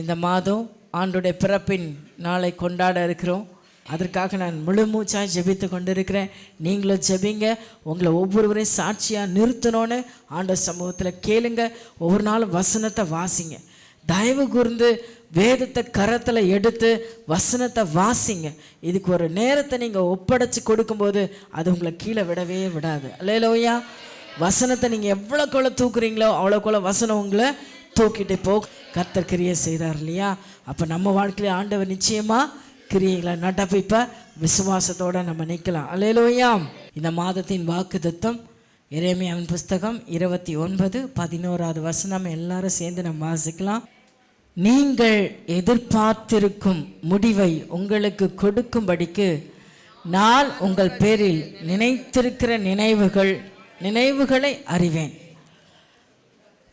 இந்த மாதம் ஆண்டுடைய பிறப்பின் நாளை கொண்டாட இருக்கிறோம். அதற்காக நான் முழு மூச்சாக ஜெபித்து கொண்டிருக்கிறேன். நீங்களும் ஜெபிங்க. உங்களை ஒவ்வொருவரையும் சாட்சியாக நிறுத்தணும்னு ஆண்டவர் சமூகத்தில் கேளுங்க. ஒவ்வொரு நாளும் வசனத்தை வாசிங்க. தயவு கூர்ந்து வேதத்தை கரத்தில் எடுத்து வசனத்தை வாசிங்க. இதுக்கு ஒரு நேரத்தை நீங்கள் ஒப்படைச்சி கொடுக்கும்போது அது உங்களை கீழே விடவே விடாது. அல்லேலூயா. வசனத்தை நீங்கள் எவ்வளோக்குள்ள தூக்குறீங்களோ அவ்வளோக்குள்ள வசனம் உங்களை தூக்கிட்டு கர்த்தர் கிரியை செய்தார் இல்லையா? அப்போ நம்ம வாழ்க்கையில் ஆண்டவர் நிச்சயமாக கிரியைகளை நடப்பிப்பார். விசுவாசத்தோடு நம்ம நிற்கலாம். அல்லேலூயா. இந்த மாதத்தின் வாக்குத்தத்தம் எரேமியாவின் புஸ்தகம் 29:11 வசனம் எல்லாரும் சேர்ந்து நம்ம வாசிக்கலாம். நீங்கள் எதிர்பார்த்திருக்கும் முடிவை உங்களுக்கு கொடுக்கும்படிக்கு நான் உங்கள் பேரில் நினைத்திருக்கிற நினைவுகளை அறிவேன்.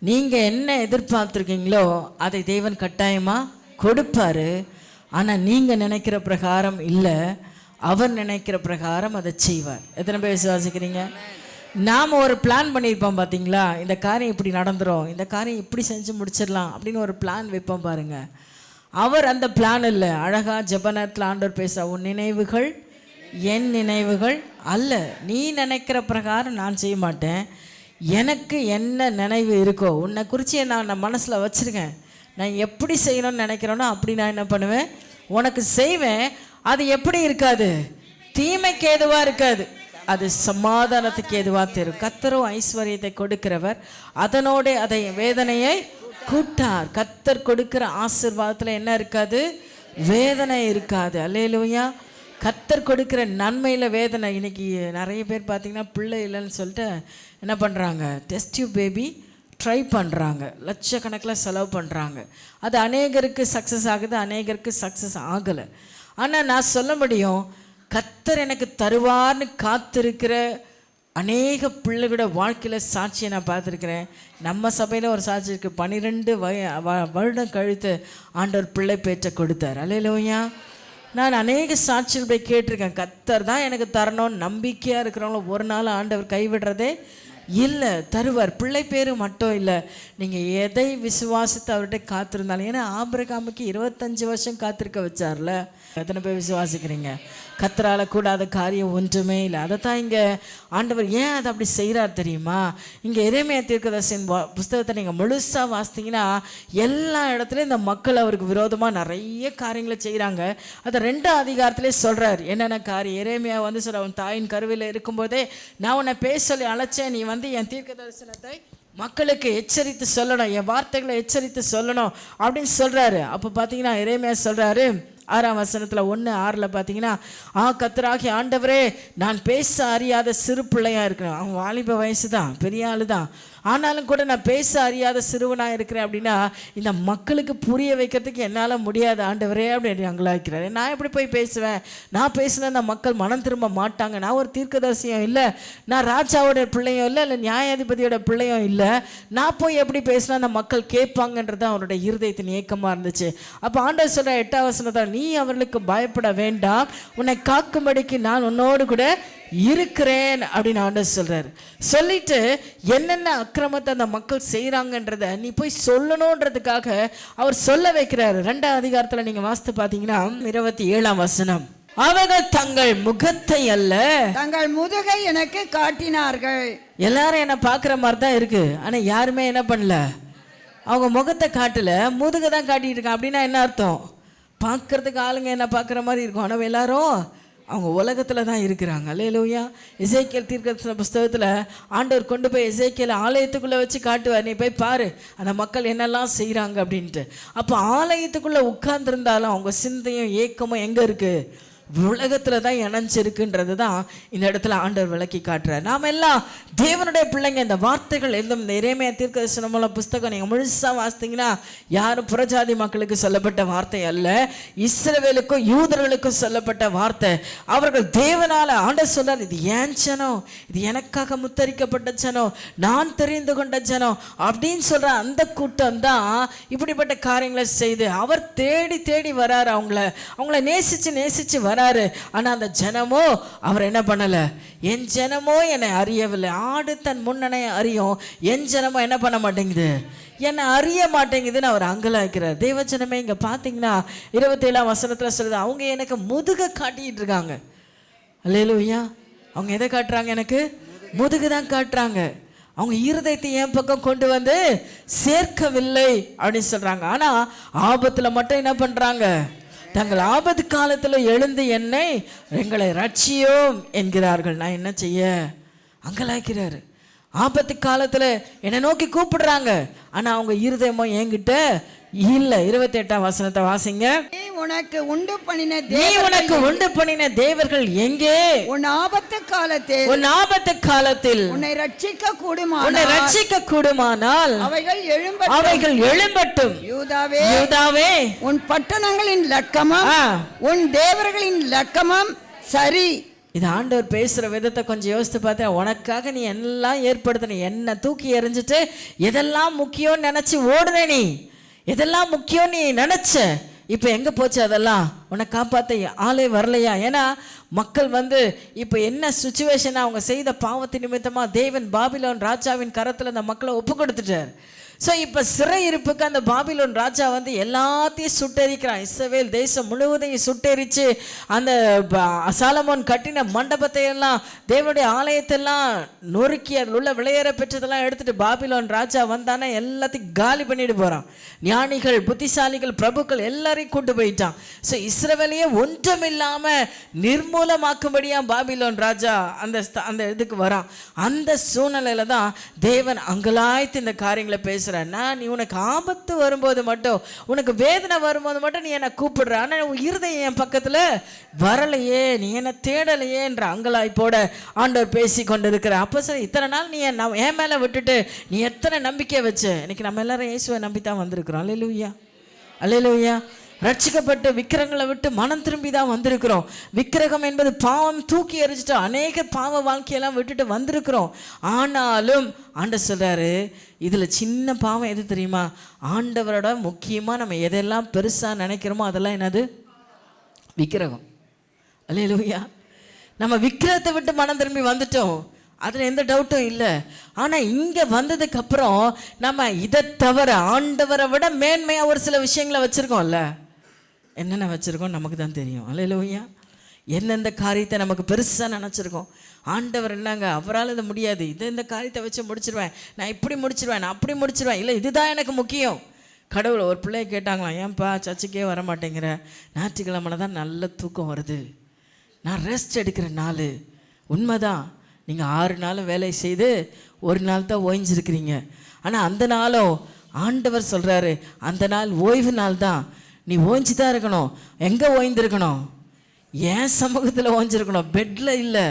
நீங்கள் என்ன எதிர்பார்த்துருக்கீங்களோ அதை தேவன் கட்டாயமாக கொடுப்பாரு. ஆனால் நீங்கள் நினைக்கிற பிரகாரம் இல்லை, அவர் நினைக்கிற பிரகாரம் அதை செய்வார். எத்தனை பேர் விசுவாசிக்கிறீங்க? நாம் ஒரு பிளான் பண்ணியிருப்போம் பார்த்தீங்களா? இந்த காரியம் இப்படி நடந்துடும், இந்த காரியம் இப்படி செஞ்சு முடிச்சிடலாம் அப்படின்னு ஒரு பிளான் வைப்போம் பாருங்கள். அவர் அந்த பிளான் இல்லை. அழகாக ஜெபநேரத்தில் ஆண்டவர் பேச, உன் நினைவுகள் என் நினைவுகள் அல்ல, நீ நினைக்கிற பிரகாரம் நான் செய்ய மாட்டேன். எனக்கு என்ன நினைவு இருக்கோ உன்னை குறித்து நான் மனசில் வச்சுருக்கேன். நான் எப்படி செய்யணும்னு நினைக்கிறேனோ அப்படி நான் என்ன பண்ணுவேன், உனக்கு செய்வேன். அது எப்படி இருக்காது? தீமைக்கு ஏதுவாக இருக்காது, அது சமாதானத்துக்கு ஏதுவாக தெரியும். கர்த்தரும் ஐஸ்வர்யத்தை கொடுக்கிறவர், அதனோட அதை வேதனையை கூட்டார். கர்த்தர் கொடுக்கிற ஆசீர்வாதத்தில் என்ன இருக்காது? வேதனை இருக்காது. அல்லேலூயா. கர்த்தர் கொடுக்கிற நன்மையில் வேதனை. இன்றைக்கி நிறைய பேர் பார்த்திங்கன்னா பிள்ளை இல்லைன்னு சொல்லிட்டு என்ன பண்ணுறாங்க, டெஸ்ட் டியூப் பேபி ட்ரை பண்ணுறாங்க, லட்சக்கணக்கில் செலவு பண்ணுறாங்க. அது அநேகருக்கு சக்ஸஸ் ஆகுது, அநேகருக்கு சக்ஸஸ் ஆகலை. ஆனால் நான் சொல்ல முடியும், கர்த்தர் எனக்கு தருவார்னு காத்திருக்கிற அநேக பிள்ளைகளோட வாழ்க்கையில் சாட்சியை நான் பார்த்துருக்கிறேன். நம்ம சபையில் ஒரு சாட்சி இருக்குது. 12 வருடம் கழித்து ஆண்டவர் பிள்ளை பேற்ற கொடுத்தார். அல்லேலூயா. நான் அநேக சாட்சிகள் போய் கேட்டிருக்கேன். கர்த்தர் தான் எனக்கு தரணும்னு நம்பிக்கையாக இருக்கிறவங்கள ஒரு நாள் ஆண்டவர் கைவிடுறதே இல்லை, தருவார். பிள்ளை பேர் மட்டும் இல்லை, நீங்கள் எதை விசுவாசித்து அவர்கிட்ட காத்திருந்தாலும். ஏன்னா ஆபிரகாமுக்கு 25 வருஷம் காத்திருக்க வச்சார்ல. எத்தனை பேர் விசுவாசிக்கிறீங்க? கர்த்தரால் கூடாத காரியம் ஒன்றுமே இல்லை. அதை தான் இங்கே ஆண்டவர் ஏன் அதை அப்படி செய்கிறார் தெரியுமா? இங்கே எரேமியா தீர்க்கதரிசியின் புஸ்தகத்தை நீங்கள் முழுசாக வாசித்தீங்கன்னா எல்லா இடத்துலையும் இந்த மக்கள் அவருக்கு விரோதமாக நிறைய காரியங்களை செய்கிறாங்க. அதை 2ஆம் அதிகாரத்திலே சொல்கிறார். என்னென்ன காரியம்? எரேமியா சொல்ற, அவன் தாயின் கருவில் இருக்கும்போதே நான் உன்னை பேச சொல்லி அழைச்சேன், நீ என் தீர்க்க தரிசனத்தை மக்களுக்கு எச்சரித்து சொல்லணும், என் வார்த்தைகளை எச்சரித்து சொல்லணும் அப்படின்னு சொல்கிறாரு. அப்போ பார்த்தீங்கன்னா எரேமியா சொல்கிறாரு 6ஆம் வசனத்தில் 1:6 பார்த்தீங்கன்னா, கர்த்தராகிய ஆண்டவரே, நான் பேச அறியாத சிறு பிள்ளையாக இருக்கிறேன். அவன் வாலிப வயசு தான், பெரிய ஆள் தான், ஆனாலும் கூட நான் பேச அறியாத சிறுவனாக இருக்கிறேன் அப்படின்னா இந்த மக்களுக்கு புரிய வைக்கிறதுக்கு என்னால் முடியாது ஆண்டவரே அப்படின்னு அங்கலாக்கிறாரு. நான் எப்படி போய் பேசுவேன்? நான் பேசினா அந்த மக்கள் மனம் திரும்ப மாட்டாங்க. நான் ஒரு தீர்க்கதரிசியும் இல்லை, நான் ராஜாவோட பிள்ளையும் இல்லை நியாயாதிபதியோட பிள்ளையும் இல்லை. நான் போய் எப்படி பேசினா அந்த மக்கள் கேட்பாங்கன்றது அவருடைய இருதயத்தின் ஏக்கமாக இருந்துச்சு. அப்போ ஆண்டவர் சொல்கிற 8ஆம் வசனத்தில், நீ அவர்களுக்கு பயப்பட வேண்டாம், உன்னை காக்கும்படிக்கு நான் உன்னோடு கூட இருக்கிறேன் அப்படின்னு ஆண்டவர் சொல்றாரு. சொல்லிட்டு என்னென்ன அக்கிரமத்தை அந்த மக்கள் செய்கிறாங்கன்றத நீ போய் சொல்லணுன்றதுக்காக அவர் சொல்ல வைக்கிறாரு. 2ஆம் அதிகாரத்தில் நீங்க வாசித்து பார்த்தீங்கன்னா 27ஆம் வசனம், அவர்கள் தங்கள் முகத்தை அல்ல தங்கள் முதுகை எனக்கு காட்டினார்கள். எல்லாரும் என்ன பார்க்குற மாதிரி தான் இருக்கு, ஆனால் யாருமே என்ன பண்ணல, அவங்க முகத்தை காட்டல, முதுகை தான் காட்டிட்டு இருக்காங்க. அப்படின்னா என்ன அர்த்தம்? பார்க்கறதுக்கு ஆளுங்க என்ன பார்க்குற மாதிரி இருக்கும், ஆனால் எல்லாரும் அவங்க உலகத்தில் தான் இருக்கிறாங்க. அல்லேலூயா. எசேக்கியேல் தீர்க்கதரிசன புஸ்தகத்தில் ஆண்டவர் கொண்டு போய் எசேக்கியேல் ஆலயத்துக்குள்ளே வச்சு காட்டுவார், நீ போய் பாரு அந்த மக்கள் என்னெல்லாம் செய்கிறாங்க அப்படின்ட்டு. அப்போ ஆலயத்துக்குள்ளே உட்கார்ந்துருந்தாலும் அவங்க சிந்தையும் ஏக்கமும் எங்கே இருக்குது? உலகத்தில் தான் இணைஞ்சிருக்குன்றது தான் இந்த இடத்துல ஆண்டவர் விளக்கி காட்டுறார். நாம் எல்லாம் தேவனுடைய பிள்ளைங்க. இந்த வார்த்தைகள் எந்த இந்த எரேமியா தீர்க்கதரிசன மூலம் புஸ்தகம் நீங்கள் முழுசாக வாசித்தீங்கன்னா யாரும் புறஜாதி மக்களுக்கு சொல்லப்பட்ட வார்த்தை அல்ல, இஸ்ரவேலுக்கும் யூதர்களுக்கும் சொல்லப்பட்ட வார்த்தை. அவர்கள் தேவனால் ஆண்டவர் சொல்றார், இது ஏன் ஜனம், இது எனக்காக முத்தரிக்கப்பட்ட ஜனம், நான் தெரிந்து கொண்ட ஜனம் அப்படின்னு சொல்கிற அந்த கூட்டம் தான் இப்படிப்பட்ட காரியங்களை செய்து அவர் தேடி தேடி வரார். அவங்கள நேசித்து வர வராரு. ஆனா அந்த ஜனமோ அவர் என்ன பண்ணல, என் ஜனமோ என்னை அறியவில்லை. ஆடு தன் முன்னனை அறியும், என் ஜனமோ என்ன பண்ண மாட்டேங்குது, என்னை அறிய மாட்டேங்குதுன்னு அவர் அங்கலாய்க்கிறார். தேவஜனமே இங்க பாத்தீங்கன்னா 27ஆம் வசனத்துல சொல்லுது, அவங்க எனக்கு முதுக காட்டிட்டு இருக்காங்க. அல்லேலூயா. அவங்க எதை காட்டுறாங்க, எனக்கு முதுகு தான் காட்டுறாங்க. அவங்க இருதயத்தை என் பக்கம் கொண்டு வந்து சேர்க்கவில்லை அப்படின்னு சொல்றாங்க. ஆனா ஆபத்துல மட்டும் என்ன பண்றாங்க, தங்கள் ஆபத்து காலத்துல எழுந்து எங்களை ரட்சியோம் என்கிறார்கள். நான் என்ன செய்ய, அங்கலாய்க்கிறாரு. ஆபத்து காலத்துல என்னை நோக்கி கூப்பிடுறாங்க, ஆனா அவங்க இருதயமோ என்கிட்ட இல்ல. 28ஆம் வசனத்தை வாசிங்க. நீ உனக்கு உண்டு பண்ணின தேவர்கள் எங்கே? உன் ஆபத்து காலத்தில் உன்னை ரட்சிக்க கூடுமானால் அவைகள் எழும்பட்டும். யூதாவே, உன் பட்டணங்களின் லட்சமம் உன் தேவர்களின் லட்சமம் சரி. இது ஆண்டவர் பேசுகிற விதத்தை கொஞ்சம் யோசித்து பார்த்தேன். உனக்காக நீ எல்லாம் ஏற்படுத்தின, என்னை தூக்கி எறிஞ்சிட்டு எதெல்லாம் முக்கியம்னு நினச்சி ஓடுன, நீ எதெல்லாம் முக்கியம் நீ நினச்ச, இப்போ எங்கே போச்சு அதெல்லாம்? உன்னை காப்பாற்ற ஆளே வரலையா? ஏன்னா மக்கள் இப்போ என்ன சுச்சுவேஷனாக அவங்க செய்த பாவத்தின் நிமித்தமாக தேவன் பாபிலோன் ராஜாவின் கரத்தில் அந்த மக்களை ஒப்பு கொடுத்துட்டார். ஸோ இப்போ சிறையிருப்புக்கு அந்த பாபிலோன் ராஜா எல்லாத்தையும் சுட்டெரிக்கிறான். இஸ்ரவேல் தேசம் முழுவதையும் சுட்டெரித்து அந்த சாலமோன் கட்டின மண்டபத்தை எல்லாம், தேவனுடைய ஆலயத்தெல்லாம் நொறுக்கி அதில் உள்ள விளையேற பெற்றதெல்லாம் எடுத்துகிட்டு பாபிலோன் ராஜா வந்தானே எல்லாத்தையும் காலி பண்ணிட்டு போகிறான். ஞானிகள், புத்திசாலிகள், பிரபுக்கள் எல்லாரையும் கொண்டு போயிட்டான். ஸோ இஸ்ரவேலையே ஒன்றுமில்லாமல் நிர்மூலமாக்கும்படியாக பாபிலோன் ராஜா அந்த இதுக்கு வரான். அந்த சூழ்நிலையில் தான் தேவன் அங்கலாய்த்து இந்த காரியங்களை பேசுகிறான். நீ உனக்கு ஆபத்து வரும்போது மட்டும், உனக்கு வேதனை வரும்போது மட்டும் நீ என்னை கூப்பிடுற, ஆனால் உன் இருதயம் என் பக்கத்தில் வரலையே, நீ என்னை தேடலையே என்ற அங்கலாய்ப்போட ஆண்டவர் பேசி கொண்டு இருக்கிற. அப்போ சரி, இத்தனை நாள் நீ என் மேலே விட்டுட்டு நீ எத்தனை நம்பிக்கை வச்ச? இன்னைக்கு நம்ம எல்லாரும் இயேசுவை நம்பித்தான் வந்திருக்கிறோம். அல்லேலூயா, அல்லேலூயா. ரட்சிக்கப்பட்டு விக்கிரகங்களை விட்டு மனம் திரும்பி தான் வந்திருக்கிறோம். விக்கிரகம் என்பது பாவம், தூக்கி எறிஞ்சிட்டு அநேக பாவ வாழ்க்கையெல்லாம் விட்டுட்டு வந்திருக்கிறோம். ஆனாலும் ஆண்டவர் சொல்றாரு, இதில் சின்ன பாவம் எது தெரியுமா? ஆண்டவரோட முக்கியமாக நம்ம எதெல்லாம் பெருசாக நினைக்கிறோமோ அதெல்லாம் என்னது? விக்கிரகம். அல்லேலூயா. நம்ம விக்கிரகத்தை விட்டு மனம் திரும்பி வந்துட்டோம், அதில் எந்த டவுட்டும் இல்லை. ஆனால் இங்கே வந்ததுக்கப்புறம் நம்ம இதை தவிர ஆண்டவரை விட மேன்மையாக ஒரு சில விஷயங்களை வச்சுருக்கோம்ல. என்னென்ன வச்சுருக்கோம் நமக்கு தான் தெரியும். அல்லேலூயா. எந்தெந்த காரியத்தை நமக்கு பெருசாக நினச்சிருக்கோம். ஆண்டவர் என்னங்க, அவரால் இது முடியாது, இந்த காரியத்தை வச்சு முடிச்சிருவேன், நான் இப்படி முடிச்சிருவேன், நான் அப்படி முடிச்சிருவேன், இல்லை இதுதான் எனக்கு முக்கியம். கடவுளை ஒரு பிள்ளைய கேட்டாங்களாம், ஏன்பா சர்ச்சுக்கே வர மாட்டேங்கிற? ஞாயிற்றுக்கிழமை தான் நல்ல தூக்கம் வருது, நான் ரெஸ்ட் எடுக்கிற நாள். உண்மைதான், நீங்கள் 6 நாளும் வேலை செய்து ஒரு நாள் தான் ஓய்ஞ்சிருக்கிறீங்க. ஆனால் அந்த நாளும் ஆண்டவர் சொல்கிறாரு, அந்த நாள் ஓய்வு நாள் தான், நீ ஓய்ஞ்சி தான் இருக்கணும். எங்கே ஓய்ந்திருக்கணும்? என் சமூகத்தில் ஓய்ஞ்சிருக்கணும், பெட்டில் இல்லை.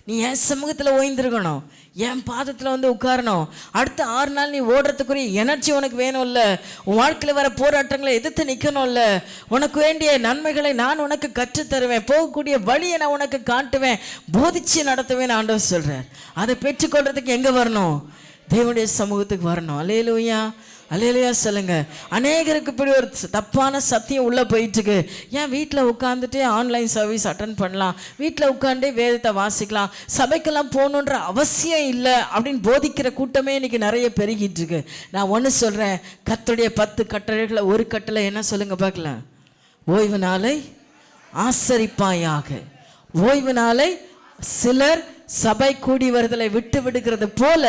நீ என் சமூகத்தில் ஓய்ந்திருக்கணும், என் பாதத்தில் உட்காரணும். அடுத்த 6 நாள் நீ ஓடுறதுக்குரிய எனர்ஜி உனக்கு வேணும் இல்லை? உன் வாழ்க்கையில் வர போராட்டங்களை எதிர்த்து நிற்கணும் இல்லை? உனக்கு வேண்டிய நன்மைகளை நான் உனக்கு கற்றுத்தருவேன், போகக்கூடிய வழியை நான் உனக்கு காட்டுவேன், போதிச்சு நடத்துவேன் ஆண்டவர் சொல்கிறார். அதை பெற்றுக்கொள்றதுக்கு எங்கே வரணும்? தேவனுடைய சமூகத்துக்கு வரணும். அல்லேலூயா, அல்லேலூயா சொல்லுங்க. அநேகருக்கு இப்படி ஒரு தப்பான சத்தியம் உள்ளே போயிட்டுருக்கு. ஏன் வீட்டில் உட்காந்துட்டே ஆன்லைன் சர்வீஸ் அட்டன் பண்ணலாம், வீட்டில் உட்காண்டே வேதத்தை வாசிக்கலாம், சபைக்கெல்லாம் போகணுன்ற அவசியம் இல்லை அப்படின்னு போதிக்கிற கூட்டமே இன்னைக்கு நிறைய பெருகிட்டு இருக்கு. நான் ஒன்று சொல்கிறேன், கர்த்தருடைய 10 கட்டளைகளை ஒரு கட்டளை என்ன சொல்லுங்க பார்க்கலாம்? ஓய்வு நாளை ஆசரிப்பாயாக. ஓய்வு நாளை சிலர் சபை கூடி வருதலை விட்டு விடுகிறது போல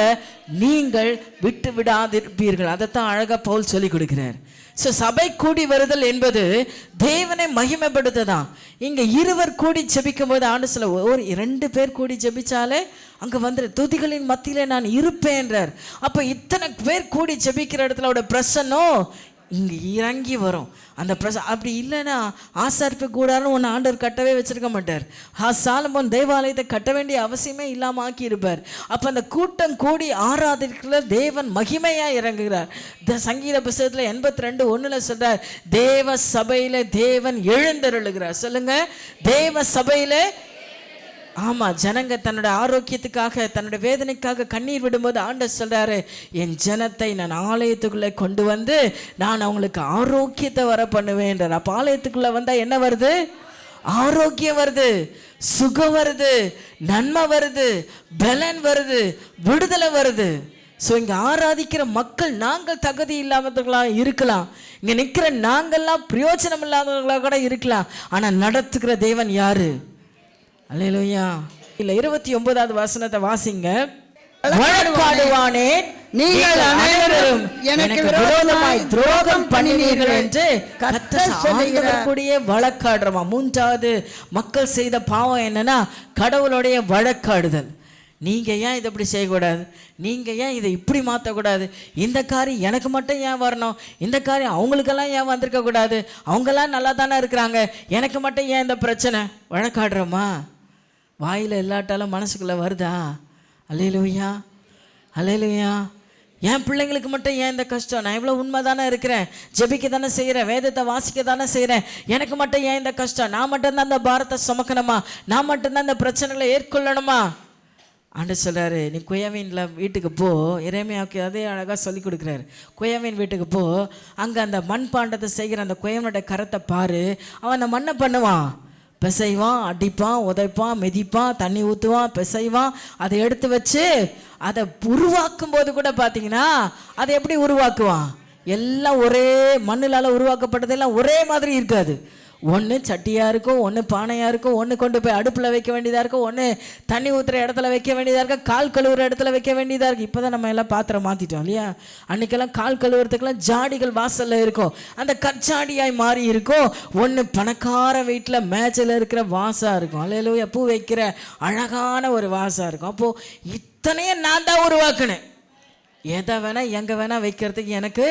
நீங்கள் விட்டு விடாதிருப்பீர்கள். அதைத்தான் அழகா பவுல் சொல்லி கொடுக்கிறார். ஸோ சபை கூடி வருதல் என்பது தேவனை மகிமைப்படுத்ததான். இங்கே 2 கூடி ஜெபிக்கும் போது ஆண்டு சொல்ல, ஒரு 2 பேர் கூடி ஜெபிச்சாலே அங்கே வந்துரு, துதிகளின் மத்தியிலே நான் இருப்பேன்றார். அப்போ இத்தனை பேர் கூடி ஜெபிக்கிற இடத்துல அவருடைய பிரசன்னம் இங்கே இறங்கி வரும். அந்த அப்படி இல்லைன்னா ஆசாரிப்பு கூடாரம் ஒன்று ஆண்டவர் கட்டவே வச்சிருக்க மாட்டார். சாலமோன் தேவாலயத்தை கட்ட வேண்டிய அவசியமே இல்லாமல் ஆக்கி இருப்பார். அப்போ அந்த கூட்டம் கூடி ஆராதிக்கிற தேவன் மகிமையாக இறங்குகிறார். சங்கீத புத்தகத்தில் 82:1 சொல்றார், தேவ சபையில தேவன் எழுந்தருளுகிறார். சொல்லுங்க, தேவ சபையில. ஆமாம், ஜனங்க தன்னோட ஆரோக்கியத்துக்காக தன்னோட வேதனைக்காக கண்ணீர் விடும்போது ஆண்டவர் சொல்கிறாரு, என் ஜனத்தை நான் ஆலயத்துக்குள்ளே கொண்டு வந்து நான் அவங்களுக்கு ஆரோக்கியத்தை வர பண்ணுவேன்றார். அப்போ ஆலயத்துக்குள்ளே வந்தால் என்ன வருது? ஆரோக்கியம் வருது, சுகம் வருது, நன்மை வருது, பலன் வருது, விடுதலை வருது. ஸோ இங்கே ஆராதிக்கிற மக்கள் நாங்கள் தகுதி இல்லாதவர்களாக இருக்கலாம், இங்கே நிற்கிற நாங்கள்லாம் பிரயோஜனம் இல்லாதவர்களாக கூட இருக்கலாம். ஆனால் நடத்துகிற தேவன் யாரு? அல்லேலூயா. இல்லை 29வது வசனத்தை வாசிங்க. வழக்காடுவானே, நீங்கள் அனைவரும் எனக்கு விரோதமாய் துரோகம் பண்ணினீர்கள் என்று கர்த்தர் சொல்லுகிறக்கூடிய வழக்காடுறமா. 3வது மக்கள் செய்த பாவம் என்னன்னா கடவுளுடைய வழக்காடுதல். நீங்கள் ஏன் இதை இப்படி செய்யக்கூடாது, நீங்கள் ஏன் இதை இப்படி மாற்றக்கூடாது, இந்த காரியம் எனக்கு மட்டும் ஏன் வரணும், இந்த காரியம் அவங்களுக்கெல்லாம் ஏன் வந்திருக்கக்கூடாது, அவங்கெல்லாம் நல்லா தானே இருக்கிறாங்க, எனக்கு மட்டும் ஏன் இந்த பிரச்சனை. வழக்காடுறோமா? வாயில் இல்லாட்டாலும் மனசுக்குள்ளே வருதா? அல்லேலூயா, அல்லேலூயா. என் பிள்ளைங்களுக்கு மட்டும் ஏன் இந்த கஷ்டம், நான் இவ்வளோ உண்மை தானே இருக்கிறேன், ஜெபிக்க தானே செய்கிறேன், வேதத்தை வாசிக்க தானே செய்கிறேன், எனக்கு மட்டும் ஏன் இந்த கஷ்டம், நான் மட்டும்தான் இந்த பாரத்தை சுமக்கணுமா, நான் மட்டும்தான் இந்த பிரச்சனைகளை ஏற்கொள்ளணுமா? ஆண்டவர் சொல்கிறாரு, நீ குயவீனில் வீட்டுக்கு போ. எரேமியாவுக்கு அதே அழகாக சொல்லி கொடுக்குறாரு. குயவீன் வீட்டுக்கு போ, அங்கே அந்த மண் பாண்டத்தை செய்கிற அந்த குயவனுடைய கரத்தை பாரு. அவன் அந்த மண்ணை பண்ணுவான், பிசைவான், அடிப்பான், உதைப்பான், மிதிப்பான், தண்ணி ஊற்றுவான், பிசைவான். அதை எடுத்து வச்சு அதை உருவாக்கும் போது கூட பார்த்தீங்கன்னா அதை எப்படி உருவாக்குவான்? எல்லாம் ஒரே மண்ணிலால் உருவாக்கப்பட்டதெல்லாம் ஒரே மாதிரி இருக்காது. ஒன்று சட்டியாக இருக்கும், ஒன்று பானையாக இருக்கும், ஒன்று கொண்டு போய் அடுப்பில் வைக்க வேண்டியதாக இருக்கும், ஒன்று தண்ணி ஊற்றுற இடத்துல வைக்க வேண்டியதாக இருக்கும், கால் கழுவுற இடத்துல வைக்க வேண்டியதாக இருக்குது. இப்போ தான் நம்ம எல்லாம் பாத்திரம் மாற்றிட்டோம் இல்லையா? அன்றைக்கெல்லாம் கால் கழுவுறதுக்கெல்லாம் ஜாடிகள் வாசலில் இருக்கும், அந்த கற்சாடியாய் மாறி இருக்கும். ஒன்று பணக்கார வீட்டில் மேட்சில் இருக்கிற வாசாக இருக்கும், அல்லேலூயா, பூ வைக்கிற அழகான ஒரு வாசாக இருக்கும். அப்போது இத்தனையும் நான் தான் உருவாக்குனேன். எதை வேணால் எங்கே வேணால் வைக்கிறதுக்கு எனக்கு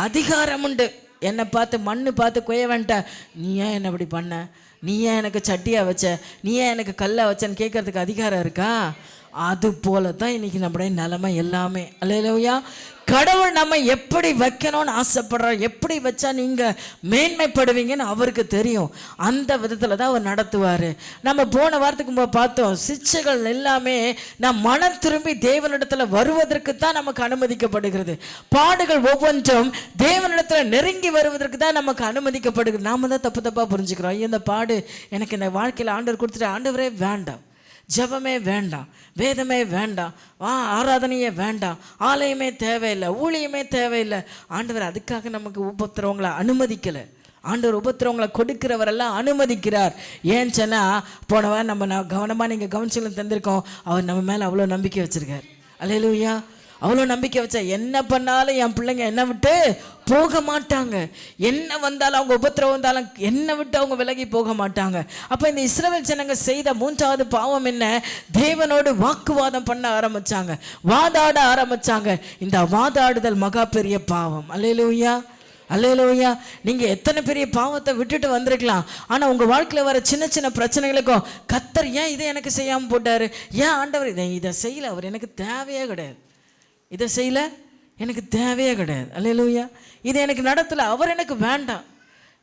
அதிகாரம் உண்டு. என்னை பார்த்து மண்ணு பார்த்து குயவன்ட்ட, நீ ஏன் என்ன இப்படி பண்ண, நீ ஏன் எனக்கு சட்டியாக வச்ச, நீ ஏன் எனக்கு கல்லை வச்சன்னு கேட்கறதுக்கு அதிகாரம் இருக்கா? அது போல தான் இன்றைக்கி நம்முடைய நிலைமை எல்லாமே. அல்லேலூயா. கடவுள் நம்ம எப்படி வைக்கணும்னு ஆசைப்படுறார், எப்படி வச்சா நீங்கள் மேன்மைப்படுவீங்கன்னு அவருக்கு தெரியும். அந்த விதத்தில் தான் அவர் நடத்துவார். நம்ம போன வாரத்துக்கு பார்த்தோம், சிக்ஷைகள் எல்லாமே நாம் மனம் திரும்பி தேவனிடத்தில் வருவதற்கு தான் நமக்கு அனுமதிக்கப்படுகிறது. பாடுகள் ஒவ்வொன்றும் தேவனிடத்தில் நெருங்கி வருவதற்கு தான் நமக்கு அனுமதிக்கப்படுகிறது. நாம் தான் தப்பாக புரிஞ்சுக்கிறோம். ஐயோ, இந்த பாடு எனக்கு இந்த வாழ்க்கையில் ஆண்டவர் கொடுத்துட்டு, ஆண்டவரே வேண்டாம், ஜபமே வேண்டாம், வேதமே வேண்டாம், ஆராதனையே வேண்டாம், ஆலயமே தேவையில்லை, ஊழியமே தேவையில்லை. ஆண்டவர் அதுக்காக நமக்கு உபத்திரவங்களை அனுமதிக்கலை. ஆண்டவர் உபத்திரவங்களை கொடுக்கிறவரெல்லாம் அனுமதிக்கிறார். ஏன்னு சொன்னால், போனவன் நம்ம கவனமாக நீங்கள் கவனிச்சுன்னு தந்திருக்கோம், அவர் நம்ம மேலே அவ்வளோ நம்பிக்கை வச்சுருக்கார். அல்லேலூயா. அவ்வளோ நம்பிக்கை வச்சா என்ன பண்ணாலும் என் பிள்ளைங்க என்னை விட்டு போக மாட்டாங்க, என்ன வந்தாலும் அவங்க உபத்திரவம் வந்தாலும் என்னை விட்டு அவங்க விலகி போக மாட்டாங்க. அப்போ இந்த இஸ்ரவேல் ஜனங்க செய்த 3வது பாவம் என்ன? தேவனோடு வாக்குவாதம் பண்ண ஆரம்பித்தாங்க, வாதாட ஆரம்பித்தாங்க. இந்த வாதாடுதல் மகா பெரிய பாவம். அல்லேலூயா, அல்லேலூயா. நீங்கள் எத்தனை பெரிய பாவத்தை விட்டுட்டு வந்திருக்கலாம், ஆனால் உங்கள் வாழ்க்கையில் வர சின்ன சின்ன பிரச்சனைகளுக்கும் கர்த்தர் ஏன் இதை எனக்கு செய்யாமல் போட்டார், ஏன் ஆண்டவர் இதை செய்யலை, அவர் எனக்கு தேவையே கிடையாது, இதை செய்யலை, எனக்கு தேவையே கிடையாது. அல்லேலூயா. இதை எனக்கு நடத்தலை, அவர் எனக்கு வேண்டாம்.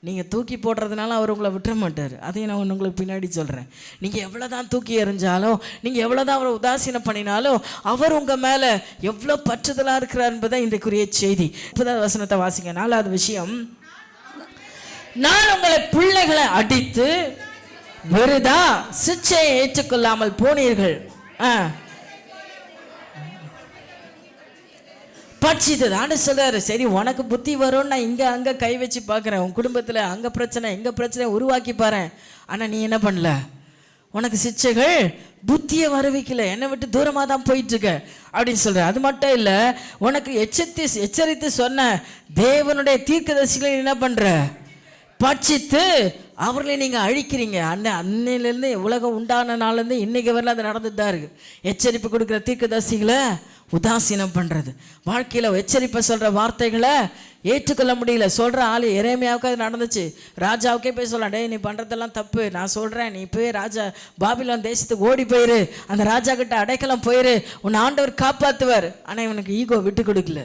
நீங்கள் தூக்கி போடுறதுனால அவர் உங்களை விட்டுற மாட்டார். அதையும் நான் ஒன்று உங்களுக்கு பின்னாடி சொல்கிறேன். நீங்கள் எவ்வளோ தான் தூக்கி எறிஞ்சாலும், நீங்கள் எவ்வளோ தான் அவரை உதாசீனம் பண்ணினாலும், அவர் உங்கள் மேலே எவ்வளோ பற்றுதலாக இருக்கிறார் என்பதை இன்றைக்குரிய செய்தி. 30வது வசனத்தை வாசிங்க. 4வது விஷயம், நான் உங்களை பிள்ளைகளை அடித்து வெறுதா சிச்சையை ஏற்றுக்கொள்ளாமல் போனீர்கள். பட்சித்தது. ஆண்டு சொல்கிறாரு, சரி உனக்கு புத்தி வரும்னு நான் இங்கே அங்கே கை வச்சு பார்க்குறேன், உன் குடும்பத்தில் அங்கே பிரச்சனை இங்கே பிரச்சனை உருவாக்கி பாரு, ஆனால் நீ என்ன பண்ணல, உனக்கு சிச்சைகள் புத்தியை வரவிக்கல, என்னை விட்டு தூரமாக தான் போயிட்டுருக்க அப்படின்னு சொல்கிற. அது மட்டும் இல்லை, உனக்கு எச்சரித்து சொன்ன தேவனுடைய தீர்க்கதரிசிகளை என்ன பண்ணுற, பட்சித்து அவர்களை நீங்கள் அழிக்கிறீங்க. அன்னையிலேருந்து உலகம் உண்டான நாள்லேருந்து இன்றைக்கு வரல அது நடந்துட்டு தான் இருக்குது. எச்சரிப்பு கொடுக்குற தீர்க்கதரிசிகளை உதாசீனம் பண்ணுறது, வாழ்க்கையில் எச்சரிப்பை சொல்கிற வார்த்தைகளை ஏற்றுக்கொள்ள முடியல. சொல்கிற ஆள் எரேமியாவுக்கு அது நடந்துச்சு. ராஜாவுக்கே போய் சொல்லலாம், டேய் நீ பண்ணுறதெல்லாம் தப்பு, நான் சொல்கிறேன், நீ போய் ராஜா பாபிலோன் தேசத்துக்கு ஓடி போயிரு, அந்த ராஜா கிட்ட அடைக்கலம் போயிரு, உன்னை ஆண்டவர் காப்பாற்றுவார். ஆனால் இவனுக்கு ஈகோ விட்டு கொடுக்கல.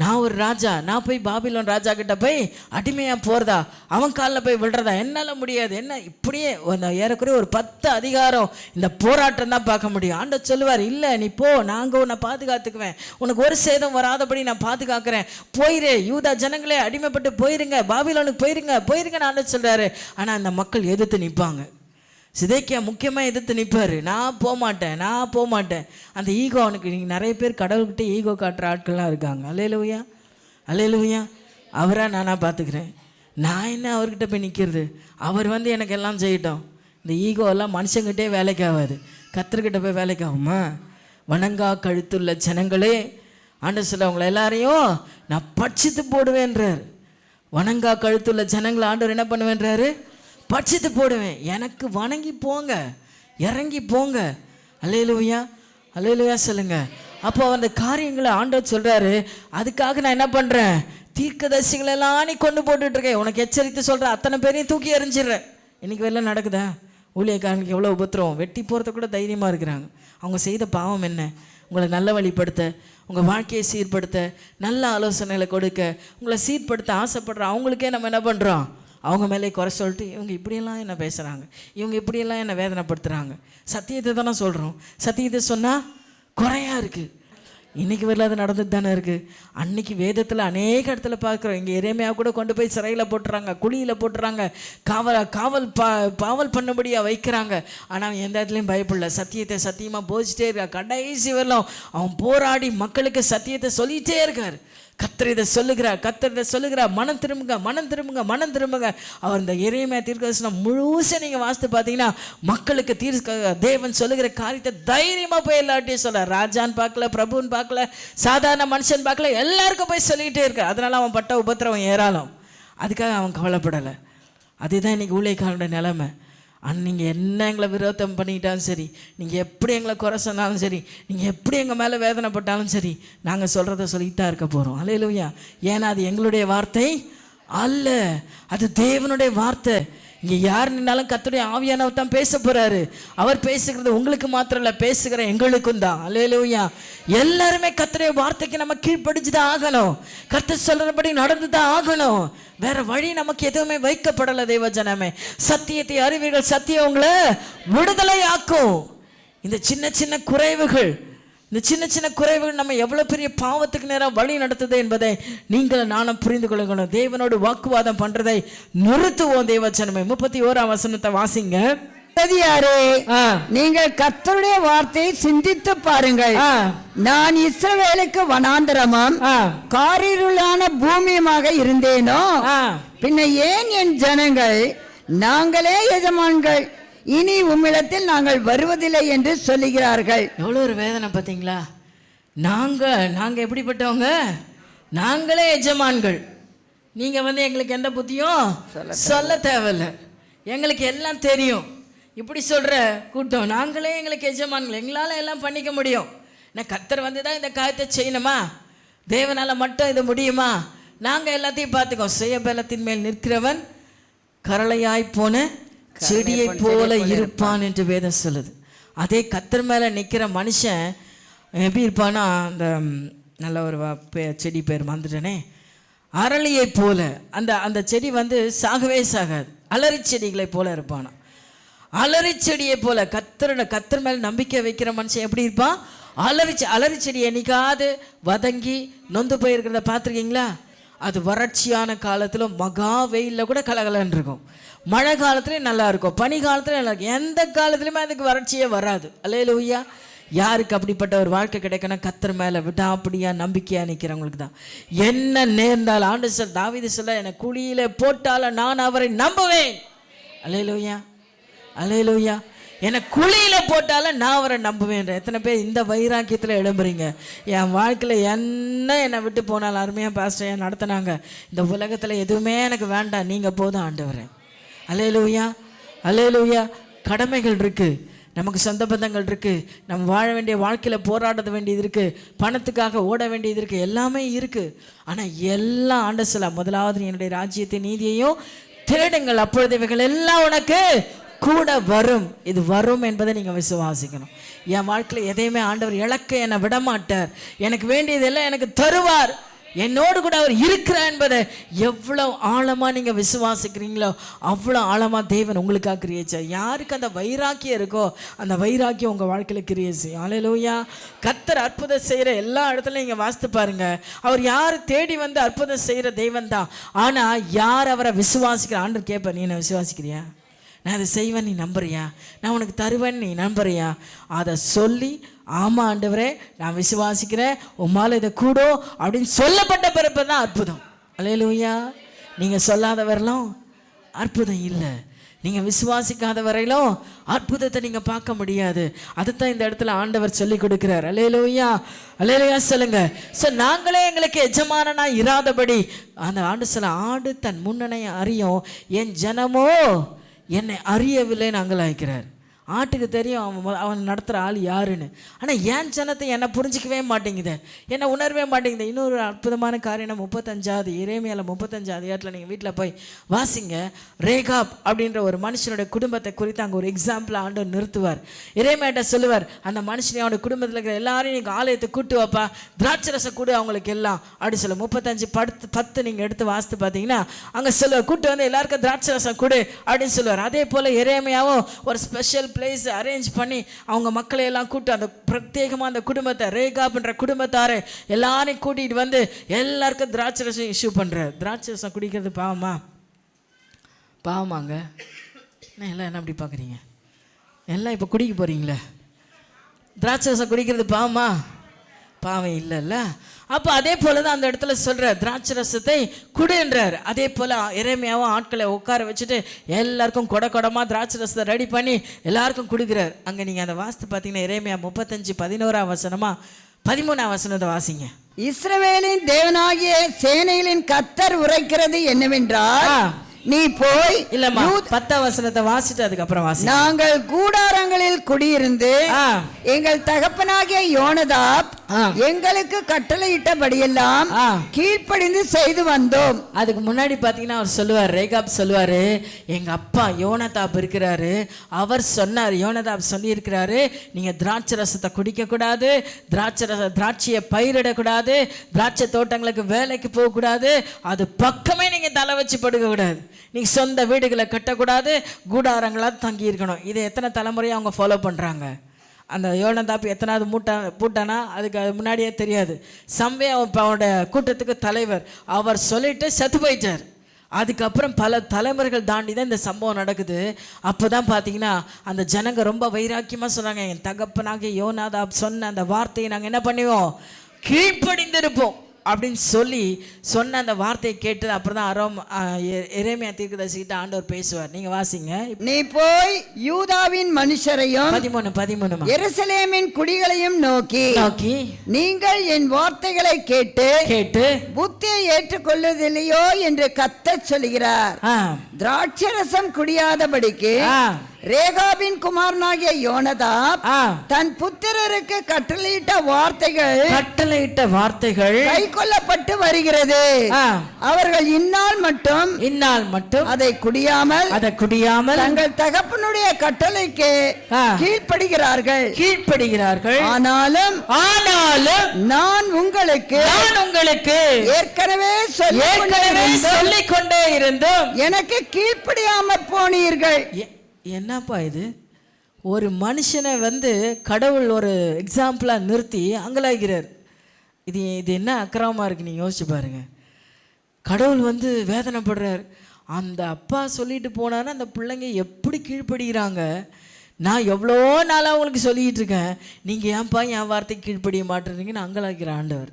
நான் ஒரு ராஜா, நான் போய் பாபிலோன் ராஜா கிட்ட போய் அடிமையாக போகிறதா, அவன் காலில் போய் விழுறதா, என்னால் முடியாது. என்ன இப்படியே ஏறக்குறைய ஒரு 10 அதிகாரம் இந்த போராட்டம் தான் பார்க்க முடியும். ஆண்டவர் சொல்லுவார், இல்லை நீ போ, நாங்கள் உன்னை பாதுகாத்துக்குவேன், உனக்கு ஒரு சேதம் வராதபடி நான் பாதுகாக்கிறேன், போயிரு, யூதா ஜனங்களே அடிமைப்பட்டு போயிருங்க, பாபிலோனுக்கு போயிருங்கன்னு ஆண்டவர் சொல்கிறாரு. ஆனால் அந்த மக்கள் எதிர்த்து நிற்பாங்க. சிதேக்கியா முக்கியமாக எதிர்த்து நிற்பார், நான் போக மாட்டேன். அந்த ஈகோ அவனுக்கு, நீங்கள் நிறைய பேர் கடவுள்கிட்ட ஈகோ காட்டுற ஆட்கள்லாம் இருக்காங்க. அல்லேலூயா. அவராக நானாக பார்த்துக்கிறேன், நான் என்ன அவர்கிட்ட போய் நிற்கிறது, அவர் வந்து எனக்கு எல்லாம் செய்யட்டும். இந்த ஈகோவெல்லாம் மனுஷங்கிட்டே வேலைக்கு ஆகாது, கர்த்தர்கிட்ட போய் வேலைக்கு ஆகுமா? வணங்கா கழுத்துள்ள ஜனங்களே, ஆண்டவர் சொல்ல அவங்கள எல்லாரையும் நான் பட்சித்து போடுவேன்றார். வணங்கா கழுத்துள்ள ஜனங்களை ஆண்டவர் என்ன பண்ணுவேன்றாரு? பட்சித்து போடுவேன். எனக்கு வணங்கி போங்க, இறங்கி போங்க. அல்லேலூயா சொல்லுங்க. அப்போ அந்த காரியங்களை ஆண்டவர் சொல்கிறாரு. அதுக்காக நான் என்ன பண்ணுறேன்? தீர்க்கதரிசிகளெல்லாம் நீ கொண்டு போட்டுட்ருக்கேன், உனக்கு எச்சரித்து சொல்கிறேன், அத்தனை பேரையும் தூக்கி எறிஞ்சிடுறேன். இன்றைக்கி வெளில நடக்குதா? ஊழியக்காரனுக்கு எவ்வளோ உபத்திரம், வெட்டி போகிறத கூட தைரியமாக இருக்கிறாங்க. அவங்க செய்த பாவம் என்ன? உங்களை நல்ல வழிப்படுத்த, உங்கள் வாழ்க்கையை சீர்படுத்த, நல்ல ஆலோசனைகளை கொடுக்க, உங்களை சீர்படுத்த ஆசைப்படுற அவங்களுக்கே நம்ம என்ன பண்ணுறோம்? அவங்க மேலே குறை சொல்லிட்டு, இவங்க இப்படியெல்லாம் என்ன பேசுகிறாங்க, இவங்க இப்படியெல்லாம் என்ன வேதனைப்படுத்துகிறாங்க. சத்தியத்தை தானே சொல்கிறோம், சத்தியத்தை சொன்னால் குறையாக இருக்குது. இன்றைக்கி வரல அது நடந்துட்டு தானே இருக்குது. அன்றைக்கி வேதத்தில் அநேக இடத்துல பார்க்குறோம். இங்கே எரேமியா கூட கொண்டு போய் சிறையில் போட்டுறாங்க, குழியில் போட்டுறாங்க, காவல் பண்ணும்படியாக வைக்கிறாங்க. ஆனால் எந்த இடத்துலையும் பயப்படல, சத்தியத்தை சத்தியமாக போதிச்சிட்டே இருக்கார். கடைசி வரலாம் அவன் போராடி மக்களுக்கு சத்தியத்தை சொல்லிகிட்டே இருக்கார். கர்த்தர் இதை சொல்லுகிறார், மனம் திரும்புங்க. அவர் இந்த எரேமியா தீர்க்கதரிசனம் முழுச நீங்கள் வாசித்து பார்த்தீங்கன்னா, மக்களுக்கு தேவன் சொல்லுகிற காரியத்தை தைரியமாக போய் எல்லார்ட்டையும் சொல்கிறார். ராஜான்னு பார்க்கல, பிரபுன்னு பார்க்கல, சாதாரண மனுஷன் பார்க்கல, எல்லாருக்கும் போய் சொல்லிகிட்டே இருக்கார். அதனால அவன் பட்ட உபத்திரவம் ஏறாலும் அதுக்காக அவன் கவலைப்படலை. அதுதான் இன்றைக்கி ஊழியக்காரனுடைய நிலைமை. நீங்கள் என்ன எங்களை விரோதம் பண்ணிக்கிட்டாலும் சரி, நீங்கள் எப்படி எங்களை குறை சொன்னாலும் சரி, நீங்கள் எப்படி எங்கள் மேலே வேதனைப்பட்டாலும் சரி, நாங்கள் சொல்கிறத சொல்லிட்டு தான் இருக்க போகிறோம். அல்லேலூயா. ஏன்னா அது எங்களுடைய வார்த்தை அல்ல, அது தேவனுடைய வார்த்தை. இங்கே யார் நின்னாலும் கர்த்தருடைய ஆவியானவர் தான் பேச போகிறாரு. அவர் பேசுகிறது உங்களுக்கு மாத்திரம் இல்லை, பேசுகிற எங்களுக்கும் தான். அல்லேலூயா. எல்லாருமே கர்த்தருடைய வார்த்தைக்கு நம்ம கீழ்ப்படிச்சு தான் ஆகணும், கர்த்தர் சொல்கிறபடி நடந்து தான் ஆகணும். வேற வழி நமக்கு எதுவுமே வைக்கப்படலை. தேவ ஜனமே, சத்தியத்தை அறிவீர்கள், சத்தியம் உங்களை விடுதலை ஆக்கும். இந்த சின்ன குறைவுகள் நம்ம எவ்வளோ பெரிய பாவத்துக்கு நேரம் வழி நடத்துது என்பதை நீங்கள் நானும் புரிந்து கொள்ளணும். தேவனோடு வாக்குவாதம் பண்ணுறதை நிறுத்துவோம். தேவச்சனமே 31ஆம் வசனத்தை வாசிங்க. நீங்கள் கர்த்தருடைய வார்த்தையை சிந்தித்து பாருங்கள். நான் இஸ்ரவேலுக்கு வனாந்தரமும் காரிருளான பூமியுமாக இருந்தேனோ, பின்ன ஏன் என் ஜனங்கள் நாங்களே எஜமான்கள், இனி உம்மிடத்தில் நாங்கள் வருவதில்லை என்று சொல்லுகிறார்கள்? எவ்வளோ ஒரு வேதனை பார்த்தீங்களா? நாங்கள் எப்படிப்பட்டவங்க? நாங்களே எஜமான்கள். நீங்கள் எங்களுக்கு எந்த புத்தியும் சொல்ல தேவையில்லை, எங்களுக்கு எல்லாம் தெரியும். இப்படி சொல்கிற கூட்டம், நாங்களே எங்களுக்கு எஜமான்கள், எங்களால் எல்லாம் பண்ணிக்க முடியும். நான் கர்த்தர் தான் இந்த காரியத்தை செய்யணுமா, தேவனால் மட்டும் இது முடியுமா, நாங்கள் எல்லாத்தையும் பார்த்துக்கோம். சுயபலத்தின் மேல் நிற்கிறவன் கரளையாய் போன செடியை போல இருப்பான் என்று வேதம் சொல்லுது. அதே கர்த்தர் மேலே நிற்கிற மனுஷன் எப்படி இருப்பான்னா, அந்த நல்ல ஒரு செடி பேர் மறந்துட்டேனே, அரளியை போல. அந்த செடி சாகவே சாகாது, அலறி செடிகளை போல இருப்பானா. அலறி செடியை போல கர்த்தர் மேல் நம்பிக்கை வைக்கிற மனுஷன் எப்படி இருப்பான்? அலறி செடி என்னைக்காவது வதங்கி நொந்து போயிருக்கிறத பார்த்துருக்கீங்களா? அது வறட்சியான காலத்தில் மகா வெயிலில் கூட கலகலன்னு இருக்கும், மழை காலத்துலேயும் நல்லா இருக்கும், பனி காலத்துலேயும் நல்லா இருக்கும், எந்த காலத்துலையுமே அதுக்கு வறட்சியே வராது. அல்லேலூயா. யாருக்கு அப்படிப்பட்ட ஒரு வாழ்க்கை கிடைக்கணும்? கர்த்தர் மேலே விடாப்படியாக நம்பிக்கையாக நிற்கிறவங்களுக்கு தான். என்ன நேர்ந்தாலும் ஆண்டவர் தாவீது சொல்ல, என்னை குழியில் போட்டாலும் நான் அவரை நம்புவேன். அல்லேலூயா. என்னை குழியில் போட்டாலும் நான் அவரை நம்புவேன். எத்தனை பேர் இந்த வைராக்கியத்தில் எழும்புறீங்க? என் வாழ்க்கையில் என்னை விட்டு போனாலும், அருமையாக பாஸ்டர் ஏன் நடத்தினாங்க, இந்த உலகத்தில் எதுவுமே எனக்கு வேண்டாம், நீங்கள் போதும் ஆண்டவரே. அல்லேலூயா. கடமைகள் இருக்குது, நமக்கு சொந்த பந்தங்கள் இருக்குது, நம்ம வாழ வேண்டிய வாழ்க்கையில் போராட வேண்டியது இருக்குது, பணத்துக்காக ஓட வேண்டியது இருக்குது, எல்லாமே இருக்குது. ஆனால் எல்லாம் ஆண்டவர் சொல்ல, முதலாவது என்னுடைய ராஜ்யத்தை நீதியையும் தேடுங்கள், அப்பொழுது இவைகள் எல்லாம் உனக்கு கூட வரும். இது வரும் என்பதை நீங்கள் விசுவாசிக்கணும். என் வாழ்க்கையில் எதையுமே ஆண்டவர் இழக்க என்னை விடமாட்டார், எனக்கு வேண்டியதெல்லாம் எனக்கு தருவார் என்னோடு கூட அவர் இருக்கிறார் என்பதை எவ்வளவு ஆழமா நீங்க விசுவாசிக்கிறீங்களோ அவ்வளோ ஆழமா தேவன் உங்களுக்காக கிரியை செய்வார். யாருக்கு அந்த வைராக்கியம் இருக்கோ அந்த வைராக்கியம் உங்க வாழ்க்கையில கிரியை செய்யும். அல்லேலூயா. கர்த்தர் அற்புதம் செய்யற எல்லா இடத்துலையும் நீங்க வாசித்து பாருங்க. அவர் யார் தேடி வந்து அற்புதம் செய்யற தெய்வம் தான். ஆனா யார் அவரை விசுவாசிக்கிற ஆண்டவர் கேட்பார், நீ என்ன விசுவாசிக்கிறியா, நான் அதை செய்வேன் நீ நம்புறியா, நான் உனக்கு தருவேன் நீ நம்புறியா, அதை சொல்லி ஆமா ஆண்டவரே நான் விசுவாசிக்கிறேன் உம்மால இதை கூடும் அப்படின்னு சொல்லப்பட்ட பிறப்பு தான் அற்புதம். அல்லேலூயா. நீங்கள் சொல்லாத வரலாம் அற்புதம் இல்லை, நீங்கள் விசுவாசிக்காத வரையிலும் அற்புதத்தை நீங்கள் பார்க்க முடியாது. அதைத்தான் இந்த இடத்துல ஆண்டவர் சொல்லி கொடுக்கிறார். அல்லேலூயா. அல்லேலூயா சொல்லுங்க. ஸோ நாங்களே எங்களுக்கு எஜமானனா இராதபடி அந்த ஆண்டு சொல்ல, ஆடு தன் முன்னனை அறியும், என் ஜனமோ என்னை அறியவில்லை நாங்கள் அழைக்கிறார். ஆட்டுக்கு தெரியும் அவன் நடத்துகிற ஆள் யாருன்னு. ஆனால் ஏன் ஜனத்தை என்னை புரிஞ்சிக்கவே மாட்டேங்குது, என்னை உணரவே மாட்டேங்குது. இன்னொரு அற்புதமான காரியம் 35 எரேமியால 35 அதிகாரத்தில் நீங்கள் வீட்டில் போய் வாசிங்க. ரேகாப் அப்படின்ற ஒரு மனுஷனுடைய குடும்பத்தை குறித்து அங்கே ஒரு எக்ஸாம்பிள் ஆண்டவர் நிறுத்துவார். எரேமியாட்ட சொல்லுவார், அந்த மனுஷனை அவனுடைய குடும்பத்தில் இருக்கிற எல்லாரையும் நீங்கள் ஆலயத்தை கூட்டு வைப்பா, திராட்சரசம் கூடு அவங்களுக்கு எல்லாம் அப்படி சொல்ல. 35:10 நீங்கள் எடுத்து வாசித்து பார்த்தீங்கன்னா அங்கே சொல்லுவார், கூட்டு வந்து எல்லாருக்கும் திராட்சரசம் கூடு அப்படின்னு சொல்லுவார். அதே போல் எரேமியாவும் ஒரு ஸ்பெஷல் பிளேஸ் அரேஞ்ச் பண்ணி அவங்க மக்களை எல்லாம் கூட்டு அந்த பிரத்யேகமாக அந்த குடும்பத்தை ரேகாப்ன்ற குடும்பத்தாரை எல்லாரையும் கூட்டிகிட்டு வந்து எல்லாருக்கும் திராட்சரசம் இஷ்யூ பண்ணுறார். திராட்சரசம் குடிக்கிறது பாவமா? பாவமாங்க. எல்லாம் என்ன அப்படி பார்க்குறீங்க? எல்லாம் இப்போ குடிக்க போகிறீங்களே, திராட்சரசம் குடிக்கிறது பாவமா? பாவம் இல்லைல்ல. அப்போ அதே போல தான் அந்த இடத்துல சொல்கிற திராட்சரசத்தை குடுன்றார். அதே போல் எரேமியாவும் ஆட்களை உட்கார வச்சுட்டு எல்லாருக்கும் கொடமாக திராட்சரசத்தை ரெடி பண்ணி எல்லாருக்கும் கொடுக்குறார். அங்கே நீங்கள் அந்த வாசித்து பார்த்தீங்கன்னா எரேமியா 35:11 13 வாசிங்க. இஸ்ரவேலின் தேவனாகிய சேனைகளின் கர்த்தர் உரைக்கிறது என்னவென்றால், நீ போய் இல்லம்மா 10 வாசிட்டு அதுக்கப்புறம் வாசி. நாங்கள் கூடாரங்களில் குடியிருந்து எங்கள் தகப்பனாகிய யோனதாப் எங்களுக்கு கட்டளையிட்டபடியெல்லாம் கீழ்ப்படிந்து செய்து வந்தோம். அதுக்கு முன்னாடி பாத்தீங்கன்னா அவர் சொல்லுவார், ரேகாப் சொல்லுவாரு, எங்க அப்பா யோனதாப் இருக்கிறாரு, அவர் சொன்னார், யோனதாப் சொல்லி இருக்கிறாரு, நீங்க திராட்சை ரசத்தை குடிக்க கூடாது, திராட்சையை பயிரிடக்கூடாது, திராட்சை தோட்டங்களுக்கு வேலைக்கு போக கூடாது, அது பக்கமே நீங்க தலை வச்சு படுக்க கூடாது, நீங்க சொந்த வீடுகளை கட்டக்கூடாது, கூடாரங்களா தங்கி இருக்கணும். இதை எத்தனை தலைமுறையை அவங்க ஃபாலோ பண்றாங்க? அந்த யோனதாப் எத்தனாவது பூட்டானா அதுக்கு முன்னாடியே தெரியாது. சம்வே அவனுடைய கூட்டத்துக்கு தலைவர், அவர் சொல்லிட்டு செத்து போயிட்டார். அதுக்கப்புறம் பல தலைமுறைகள் தாண்டி தான் இந்த சம்பவம் நடக்குது. அப்போ தான் பார்த்தீங்கன்னா அந்த ஜனங்க ரொம்ப வைராக்கியமாக சொன்னாங்க, என் தகப்பனாக யோனதாப் சொன்ன அந்த வார்த்தையை நாங்கள் என்ன பண்ணுவோம், கீழ்ப்படிந்திருப்போம் அப்படின்னு சொல்லி சொன்ன அந்த வார்த்தையை கேட்டு அப்புறம் தான் எரேமியா தீர்க்கதரிசிகிட்ட ஆண்டவர் பேசுவார். நீங்க வாசிங்க. நீ போய் யூதாவின் மனுஷரையும் 13 எருசலேமின் குடிகளையும் நோக்கி நீங்கள் என் வார்த்தைகளை கேட்டு புத்தியை ஏற்றுக்கொள்வதில்லையோ என்று கர்த்தர் சொல்கிறார். திராட்சரசம் குடியாதபடிக்கு ரேகாபின் குமாரனாகிய யோனதாப் தன் புத்திரருக்கு கட்டளையிட்ட வார்த்தைகள் கை கொள்ளப்பட்டு வருகிறது. அவர்கள் இந்நாள் மட்டும் அதை குடியாமல் தங்கள் தகப்பனுடைய கட்டளைக்கு கீழ்ப்படுகிறார்கள். ஆனாலும் நான் உங்களுக்கு ஏற்கனவே சொல்லிக் கொண்டே இருந்தும் எனக்கு கீழ்ப்படியாமற் போனீர்கள். என்னப்பா இது? ஒரு மனுஷனை வந்து கடவுள் ஒரு எக்ஸாம்பிளாக நிறுத்தி அங்கலாகிறார். இது என்ன அக்கிரமமாக இருக்குது, நீங்கள் யோசிச்சு பாருங்க. கடவுள் வந்து வேதனைப்படுறார். அந்த அப்பா சொல்லிட்டு போனான்னா அந்த பிள்ளைங்க எப்படி கீழ்ப்படுகிறாங்க. நான் எவ்வளோ நாளாக உங்களுக்கு சொல்லிக்கிட்டு இருக்கேன், நீங்கள் ஏன்ப்பா என் வார்த்தைக்கு கீழ்ப்படிய மாட்டேறீங்கன்னு அங்கலாக்கிற ஆண்டவர்.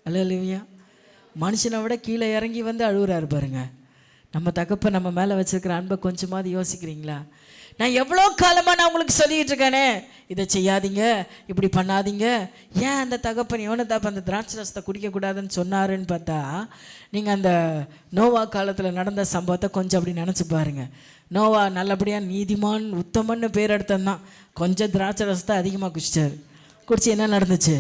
அல்லேலூயா. மனுஷனை விட கீழே இறங்கி வந்து அழுகுறாரு பாருங்க. நம்ம தகப்ப நம்ம மேலே வச்சிருக்கிற அன்பை கொஞ்சமாவது யோசிக்கிறீங்களா? நான் எவ்வளோ காலமாக நான் உங்களுக்கு சொல்லிகிட்டு இருக்கேனே, இதை செய்யாதீங்க, இப்படி பண்ணாதீங்க. ஏன் அந்த தகப்பன் யோனதாப் அந்த திராட்சை ரசத்தை குடிக்கக்கூடாதுன்னு சொன்னாருன்னு பார்த்தா, நீங்கள் அந்த நோவா காலத்தில் நடந்த சம்பவத்தை கொஞ்சம் அப்படி நினச்சி பாருங்கள். நோவா நல்லபடியாக நீதிமான் உத்தமன்னு பேர் எடுத்தான், கொஞ்சம் திராட்சை ரசத்தை அதிகமாக குடிச்சிட்டார். குடிச்சு என்ன நடந்துச்சு?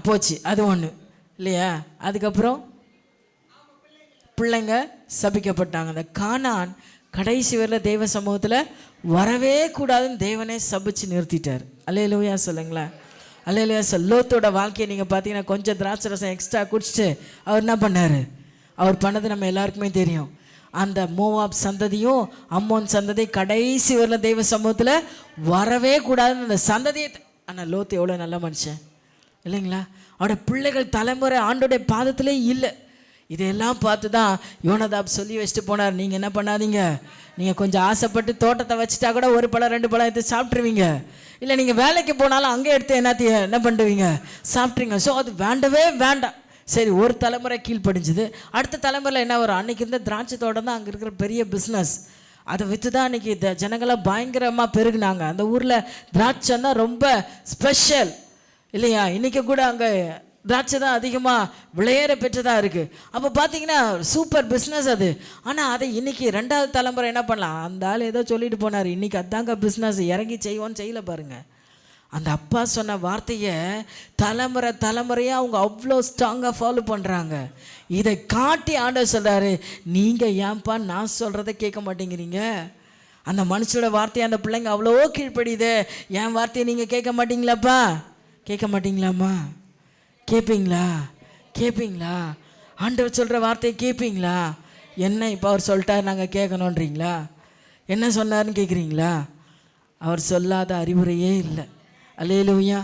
போச்சு. அது ஒன்று இல்லையா? அதுக்கப்புறம் பிள்ளைங்க சபிக்கப்பட்டாங்க. அந்த கானான் கடைசி வரையில் தெய்வ சமூகத்தில் வரவே கூடாதுன்னு தேவனே சபிச்சு நிறுத்திட்டார். அல்லேலூயா சொல்லுங்களேன். அல்லேலூயா. லோத்தோட வாழ்க்கையை நீங்கள் பார்த்தீங்கன்னா கொஞ்சம் திராட்சை ரசம் எக்ஸ்ட்ரா குடிச்சிட்டு அவர் என்ன பண்ணார்? அவர் பண்ணது நம்ம எல்லாருக்குமே தெரியும். அந்த மோவாப் சந்ததியும் அம்மோன் சந்ததி கடைசி வரல தெய்வ சமூகத்தில் வரவே கூடாதுன்னு அந்த சந்ததியை. ஆனால் லோத்து எவ்வளோ நல்ல மனுஷன் இல்லைங்களா? அவருடைய பிள்ளைகள் தலைமுறை ஆண்டோடைய பாதத்திலே இல்லை. இதையெல்லாம் பார்த்து தான் யோனதாப் சொல்லி வச்சுட்டு போனார், நீங்கள் என்ன பண்ணாதீங்க, நீங்கள் கொஞ்சம் ஆசைப்பட்டு தோட்டத்தை வச்சுட்டா கூட ஒரு பழம் 2 பழம் எடுத்து சாப்பிட்ருவீங்க. இல்லை நீங்கள் வேலைக்கு போனாலும் அங்கே எடுத்து என்ன பண்ணுவீங்க, சாப்பிட்றீங்க. ஸோ அது வேண்டவே வேண்டாம். சரி, ஒரு தலைமுறை கீழ்ப்படிஞ்சுது. அடுத்த தலைமுறையில் என்ன வரும்? அன்றைக்கி இருந்த திராட்சை தோட்டம் தான் அங்கே இருக்கிற பெரிய பிஸ்னஸ். அதை விற்று தான் அன்றைக்கி ஜனங்களாம் பயங்கரமாக பெருகுனாங்க. அந்த ஊரில் திராட்சை தான் ரொம்ப ஸ்பெஷல் இல்லையா? இன்றைக்கி கூட அங்கே திராட்சை தான் அதிகமாக விளையேற பெற்றதாக இருக்குது. அப்போ பார்த்தீங்கன்னா சூப்பர் பிஸ்னஸ் அது. ஆனால் அதை இன்றைக்கி 2வது தலைமுறை என்ன பண்ணலாம்? அந்த ஆள் ஏதோ சொல்லிட்டு போனார், இன்றைக்கி அதாங்க பிஸ்னஸ், இறங்கி செய்வோன்னு செய்யலை பாருங்கள். அந்த அப்பா சொன்ன வார்த்தையை தலைமுறையாக அவங்க அவ்வளோ ஸ்ட்ராங்காக ஃபாலோ பண்ணுறாங்க. இதை காட்டி ஆண்டவர் சொல்கிறாரு, நீங்கள் ஏன்பா நான் சொல்கிறத கேட்க மாட்டேங்கிறீங்க? அந்த மனுஷனோட வார்த்தையை அந்த பிள்ளைங்க அவ்வளோ கீழ்ப்படியுது, என் வார்த்தையை நீங்கள் கேட்க மாட்டீங்களாப்பா? கேட்க மாட்டீங்களாம்மா? கேட்பீங்களா? ஆண்டவர் சொல்கிற வார்த்தையை கேட்பீங்களா? என்ன இப்போ அவர் சொல்லிட்டார் நாங்கள் கேட்கணுன்றீங்களா? என்ன சொன்னார்னு கேட்குறீங்களா? அவர் சொல்லாத அறிவுரையே இல்லை. அல்லேலூயா.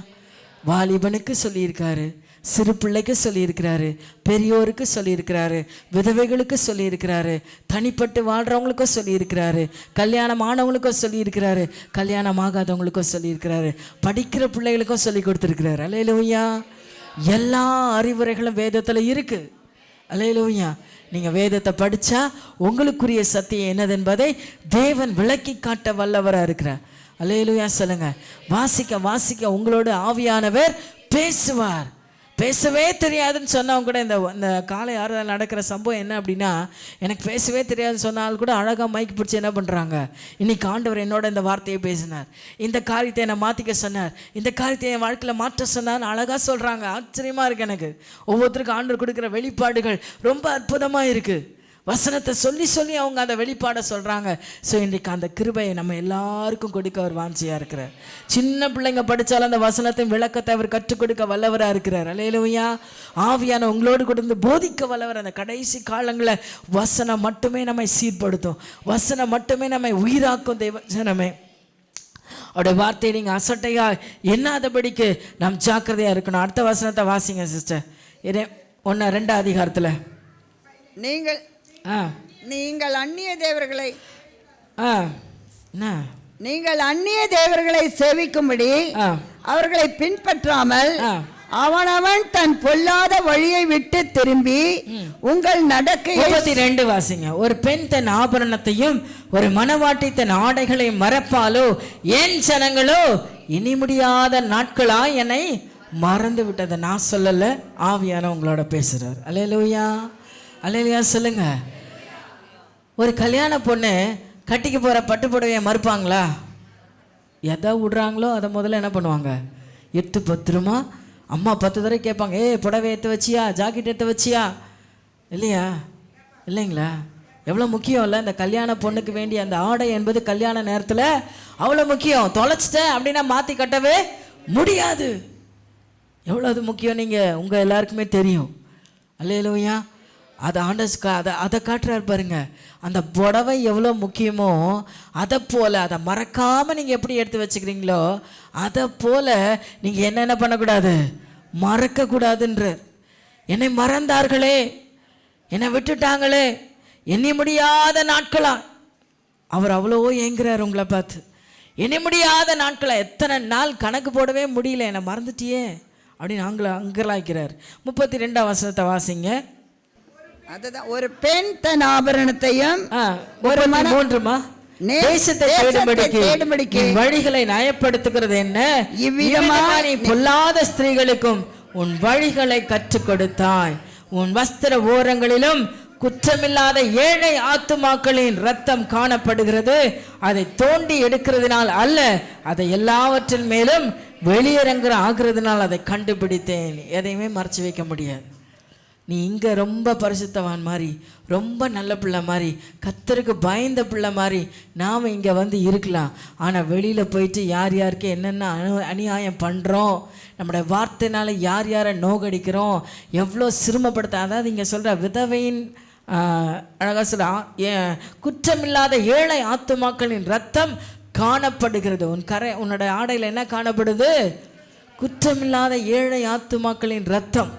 வாலிபனுக்கு சொல்லியிருக்காரு, சிறு பிள்ளைக்கு சொல்லியிருக்கிறாரு, பெரியோருக்கு சொல்லியிருக்கிறாரு, விதவைகளுக்கு சொல்லியிருக்கிறாரு, தனிப்பட்டு வாழ்கிறவங்களுக்கும் சொல்லியிருக்கிறாரு, கல்யாணம் ஆனவங்களுக்கும் சொல்லியிருக்கிறாரு, கல்யாணம் ஆகாதவங்களுக்கும் சொல்லியிருக்கிறாரு, படிக்கிற பிள்ளைகளுக்கும் சொல்லி கொடுத்துருக்கிறாரு. அல்லேலூயா. எல்லா அறிவுரைகளும் வேதத்தில் இருக்குது. அல்லேலூயா. நீங்கள் வேதத்தை படித்தா உங்களுக்குரிய சத்தியம் என்னதென்பதை தேவன் விளக்கி காட்ட வல்லவராக இருக்கிறார். அல்லேலூயா சொல்லுங்க. வாசிக்க உங்களோட ஆவியானவர் பேசுவார். பேசவே தெரியாதுன்னு சொன்னவங்க கூட இந்த காலை ஆறுதல் நடக்கிற சம்பவம் என்ன அப்படின்னா, எனக்கு பேசவே தெரியாதுன்னு சொன்னால் கூட அழகாக மைக் பிடிச்சி என்ன பண்ணுறாங்க, இன்னைக்கு ஆண்டவர் என்னோட இந்த வார்த்தையை பேசினார், இந்த காரியத்தை என்னை மாற்றிக்க சொன்னார், இந்த காரியத்தை என் வாழ்க்கையில் மாற்ற சொன்னார்னு அழகாக சொல்கிறாங்க. ஆச்சரியமாக இருக்குது எனக்கு. ஒவ்வொருத்தருக்கும் ஆண்டவர் கொடுக்குற வெளிப்பாடுகள் ரொம்ப அற்புதமாக இருக்குது. வசனத்தை சொல்லி அவங்க அந்த வெளிப்பாடை சொல்கிறாங்க. ஸோ இன்றைக்கு அந்த கிருபையை நம்ம எல்லாருக்கும் கொடுக்க அவர் வாஞ்சியாக இருக்கிறார். சின்ன பிள்ளைங்க படித்தாலும் அந்த வசனத்தின் விளக்கத்தை அவர் கற்றுக் கொடுக்க வல்லவராக இருக்கிறார். அல்லேலூயா. ஆவியான உங்களோடு கொடுத்து போதிக்க வல்லவர். அந்த கடைசி காலங்களில் வசனம் மட்டுமே நம்மை சீர்படுத்தும், வசனம் மட்டுமே நம்மை உயிராக்கும். தேவஜனமே, அவருடைய வார்த்தையை நீங்கள் அசட்டையாக எண்ணாதபடிக்கு நாம் ஜாக்கிரதையாக இருக்கணும். அடுத்த வசனத்தை வாசிங்க சிஸ்டர். 1-2 அதிகாரத்தில் நீங்கள் அந்நிய தேவர்களை சேவிக்கும்படி அவர்களை பின்பற்றாமல் அவனவன் தன் பொல்லாத வழியை விட்டு திரும்பி உங்கள் நடக்கையை. 32 வாசிங்க. ஒரு பெண் தன் ஆபரணத்தையும் ஒரு மணவாட்டி தன் ஆடைகளை மறப்பாலோ, என் ஜனங்களோ இனி முடியாத நாட்களா என்னை மறந்து விட்டதை நான் சொல்லலை, ஆவியான உங்களோட பேசுறார். அல்லேலூயா. அல்லேலூயா சொல்லுங்க. ஒரு கல்யாண பொண்ணு கட்டிக்கு போகிற பட்டு புடவையை மறுப்பாங்களா? எதை விடுறாங்களோ அதை முதல்ல என்ன பண்ணுவாங்க, எடுத்து பத்திரமா அம்மா 10 தடவை கேட்பாங்க, புடவை எடுத்து வச்சியா, ஜாக்கெட் எடுத்து வச்சியா, இல்லைங்களா? எவ்வளோ முக்கியம் இல்லை இந்த கல்யாண பொண்ணுக்கு வேண்டிய அந்த ஆடை என்பது கல்யாண நேரத்தில் அவ்வளோ முக்கியம். தொலைச்சிட்டேன் அப்படின்னா மாற்றி கட்டவே முடியாது. எவ்வளோ அது முக்கியம் நீங்கள் உங்கள் எல்லாருக்குமே தெரியும். அல்லேலூயா. அதை அதை காட்டுறாரு பாருங்க. அந்த புடவை எவ்வளோ முக்கியமோ அதை போல் அதை மறக்காமல் நீங்கள் எப்படி எடுத்து வச்சுக்கிறீங்களோ அதை போல் நீங்கள் என்னென்ன பண்ணக்கூடாது, மறக்கக்கூடாதுன்ற. என்னை மறந்தார்களே, என்னை விட்டுட்டாங்களே, எண்ணி முடியாத நாட்களா. அவர் அவ்வளோ ஏங்குறார் உங்களை பார்த்து. எண்ணி முடியாத நாட்களா, எத்தனை நாள் கணக்கு போடவே முடியல, என்னை மறந்துட்டியே அப்படின்னு அங்கலாய்க்கிறார். 32 வசனத்தை வாசிங்க. அதுதான், ஒரு பெண் தன் ஆபரணத்தையும் ஒரு 3 தேசத்தை தேடும்படிக்கு வழிகளை நயப்படுத்துகிறது என்ன, இவ்விதமாய் நீ பொல்லாத ஸ்திரீகளுக்கும் உன் வழிகளை கற்றுக் கொடுத்தாய். உன் வஸ்திர ஓரங்களிலும் குற்றமில்லாத ஏழை ஆத்துமாக்களின் ரத்தம் காணப்படுகிறது. அதை தோண்டி எடுக்கிறதுனால் அல்ல, அதை எல்லாவற்றின் மேலும் வெளியரங்குற ஆகிறதுனால் அதை கண்டுபிடித்தேன். எதையுமே மறைச்சு வைக்க முடியாது. நீ இங்கே ரொம்ப பரிசுத்தவான் மாதிரி, ரொம்ப நல்ல பிள்ளை மாதிரி, கர்த்தருக்கு பயந்த பிள்ளை மாதிரி நாம் இங்கே வந்து இருக்கலாம். ஆனால் வெளியில் போயிட்டு யார் யாருக்கு என்னென்ன அநியாயம் பண்ணுறோம், நம்முடைய வார்த்தையினால் யார் யாரை நோகடிக்கிறோம், எவ்வளோ சிரமப்படுத்த. அதாவது இங்கே சொல்கிற விதவையின் அழகாக சொல்ல, குற்றமில்லாத ஏழை ஆத்துமாக்களின் ரத்தம் காணப்படுகிறது. உன்னோட ஆடையில் என்ன காணப்படுது? குற்றமில்லாத ஏழை ஆத்துமாக்களின் ரத்தம்.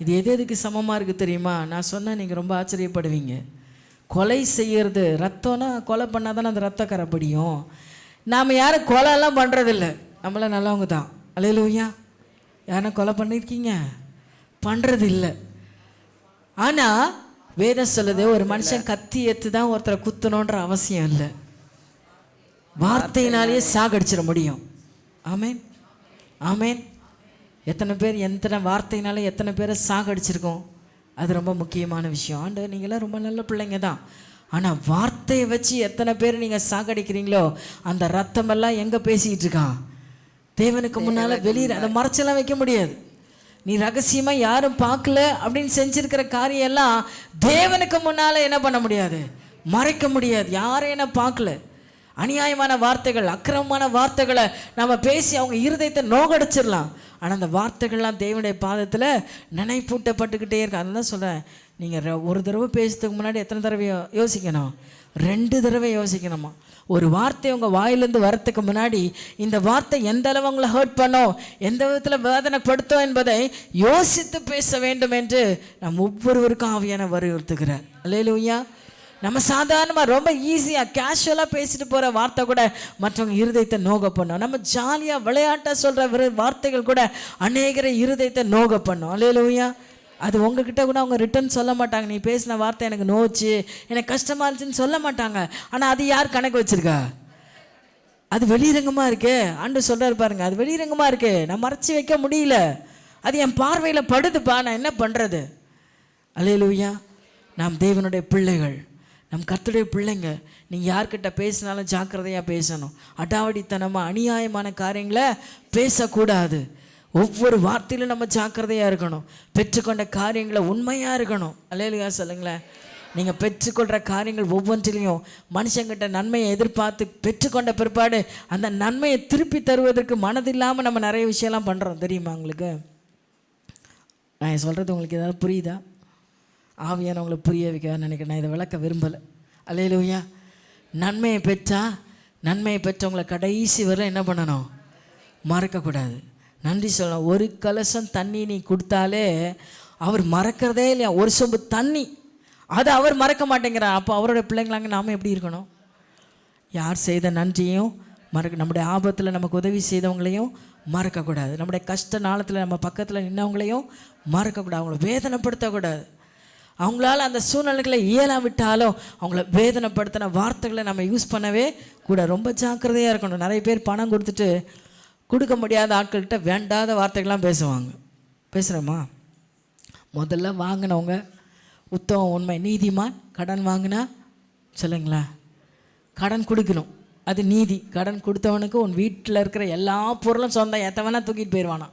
இது எதுக்கு சமமாக இருக்குது தெரியுமா? நான் சொன்னால் நீங்கள் ரொம்ப ஆச்சரியப்படுவீங்க. கொலை செய்கிறது, ரத்தம்னா கொலை பண்ணால் தானே அந்த ரத்த கரைப்படியும். நாம் யாரும் கொலைலாம் பண்ணுறதில்ல, நம்மளாம் நல்லவங்க தான். அல்லேலூயா. யாரும் கொலை பண்ணியிருக்கீங்க? பண்ணுறது இல்லை. ஆனால் வேதம் சொல்லுது, ஒரு மனுஷன் கத்தி எடுத்து தான் ஒருத்தரை குத்தணுன்ற அவசியம் இல்லை. வார்த்தையினாலேயே சாகடிச்சிட முடியும். ஆமேன், ஆமேன். எத்தனை பேர் எத்தனை வார்த்தையினால எத்தனை பேரை சாகடிச்சிருக்கோம். அது ரொம்ப முக்கியமான விஷயம். ஆண்டவர் நீங்களாம் ரொம்ப நல்ல பிள்ளைங்க தான். ஆனால் வார்த்தையை வச்சு எத்தனை பேர் நீங்கள் சாகடிக்கிறீங்களோ அந்த ரத்தமெல்லாம் எங்கே பேசிகிட்டு இருக்கான்? தேவனுக்கு முன்னால் வெளியே அதை மறைச்செல்லாம் வைக்க முடியாது. நீ ரகசியமாக யாரும் பார்க்கல அப்படின்னு செஞ்சுருக்கிற காரியம் எல்லாம் தேவனுக்கு முன்னால் என்ன பண்ண முடியாது, மறைக்க முடியாது. யாரும் என்ன பார்க்கல. அநியாயமான வார்த்தைகள், அக்கிரமமான வார்த்தைகளை நம்ம பேசி அவங்க இருதயத்தை நோகடிச்சிடலாம். ஆனால் அந்த வார்த்தைகள்லாம் தேவனுடைய பாதத்தில் நினைப்பூட்டப்பட்டுக்கிட்டே இருக்கு. அதெல்லாம் சொல்கிறேன், நீங்கள் ஒரு தடவை பேசுறதுக்கு முன்னாடி எத்தனை தடவை யோசிக்கணும்? 2 தடவை யோசிக்கணுமா? ஒரு வார்த்தை உங்கள் வாயிலேருந்து வரத்துக்கு முன்னாடி இந்த வார்த்தை எந்த அளவு உங்களை ஹர்ட் பண்ணோம், எந்த விதத்தில் வேதனைப்படுத்தோம் என்பதை யோசித்து பேச வேண்டும் என்று நம் ஒவ்வொருவருக்கும் ஆவியான வலியுறுத்துகிறார். அல்லேலூயா. நம்ம சாதாரணமாக ரொம்ப ஈஸியாக கேஷுவலாக பேசிட்டு போகிற வார்த்தை கூட மற்றவங்க இருதயத்தை நோக பண்ணோம். நம்ம ஜாலியாக விளையாட்டாக சொல்கிற வார்த்தைகள் கூட அநேகரை இருதயத்தை நோக பண்ணோம். அல்லேலூயா. அது உங்ககிட்ட கூட அவங்க ரிட்டர்ன் சொல்ல மாட்டாங்க. நீ பேசின வார்த்தை எனக்கு நோச்சு, எனக்கு கஷ்டமாக இருந்துச்சுன்னு சொல்ல மாட்டாங்க. ஆனால் அது யார் கணக்கு வச்சுருக்கா? அது வெளிரங்கமாக இருக்கே. ஆண்டு சொல்கிறாரு பாருங்க, அது வெளிரங்கமாக இருக்கே, நான் மறைச்சி வைக்க முடியல, அது என் பார்வையில் படுதுப்பா, நான் என்ன பண்ணுறது? அல்லேலூயா. நாம் தேவனுடைய பிள்ளைகள், நம் கர்த்தருடைய பிள்ளைங்க. நீங்கள் யார்கிட்ட பேசினாலும் ஜாக்கிரதையாக பேசணும். அடாவடித்தனமாக அநியாயமான காரியங்களை பேசக்கூடாது. ஒவ்வொரு வார்த்தையிலும் நம்ம ஜாக்கிரதையாக இருக்கணும். பெற்றுக்கொண்ட காரியங்களை உண்மையாக இருக்கணும். அல்லேலூயா சொல்லுங்களேன். நீங்கள் பெற்றுக்கொள்கிற காரியங்கள் ஒவ்வொன்றிலையும் மனுஷங்கிட்ட நன்மையை எதிர்பார்த்து பெற்றுக்கொண்ட பிற்பாடு அந்த நன்மையை திருப்பி தருவதற்கு மனதில்லாமல் நம்ம நிறைய விஷயம்லாம் பண்ணுறோம். தெரியுமா உங்களுக்கு? நான் சொல்கிறது உங்களுக்கு ஏதாவது புரியுதா? ஆவியானவங்களை புரிய வைக்க நினைக்கிறேன். நான் இதை விளக்க விரும்பலை. அல்லேலூயா. நன்மையை பெற்றவங்களை கடைசி வரை என்ன பண்ணணும்? மறக்கக்கூடாது. நன்றி சொல்லணும். ஒரு கலசம் தண்ணி நீ கொடுத்தாலே அவர் மறக்கிறதே இல்லையா? ஒரு சொம்பு தண்ணி, அதை அவர் மறக்க மாட்டேங்கிறார். அப்போ அவரோட பிள்ளைங்களாங்க நாம் எப்படி இருக்கணும்? யார் செய்த நன்றியும் நம்முடைய ஆபத்தில் நமக்கு உதவி செய்தவங்களையும் மறக்கக்கூடாது. நம்முடைய கஷ்ட நாளத்தில் நம்ம பக்கத்தில் நின்றவங்களையும் மறக்கக்கூடாது. அவங்கள வேதனைப்படுத்தக்கூடாது. அவங்களால அந்த சூழ்நிலைகளை இயலாவிட்டாலும் அவங்கள வேதனைப்படுத்தின வார்த்தைகளை நம்ம யூஸ் பண்ணவே கூட ரொம்ப ஜாக்கிரதையாக இருக்கணும். நிறைய பேர் பணம் கொடுத்துட்டு கொடுக்க முடியாத ஆட்கள்கிட்ட வேண்டாத வார்த்தைகள்லாம் பேசுகிறோமா? முதல்ல வாங்கினவங்க உத்தமம், உண்மை, நீதிமான். கடன் வாங்கினா சொல்லுங்களேன், கடன் கொடுக்கணும், அது நீதி. கடன் கொடுத்தவனுக்கு உன் வீட்டில் இருக்கிற எல்லா பொருளும் சொந்தம், எத்தவனா தூக்கிட்டு போயிடுவானா.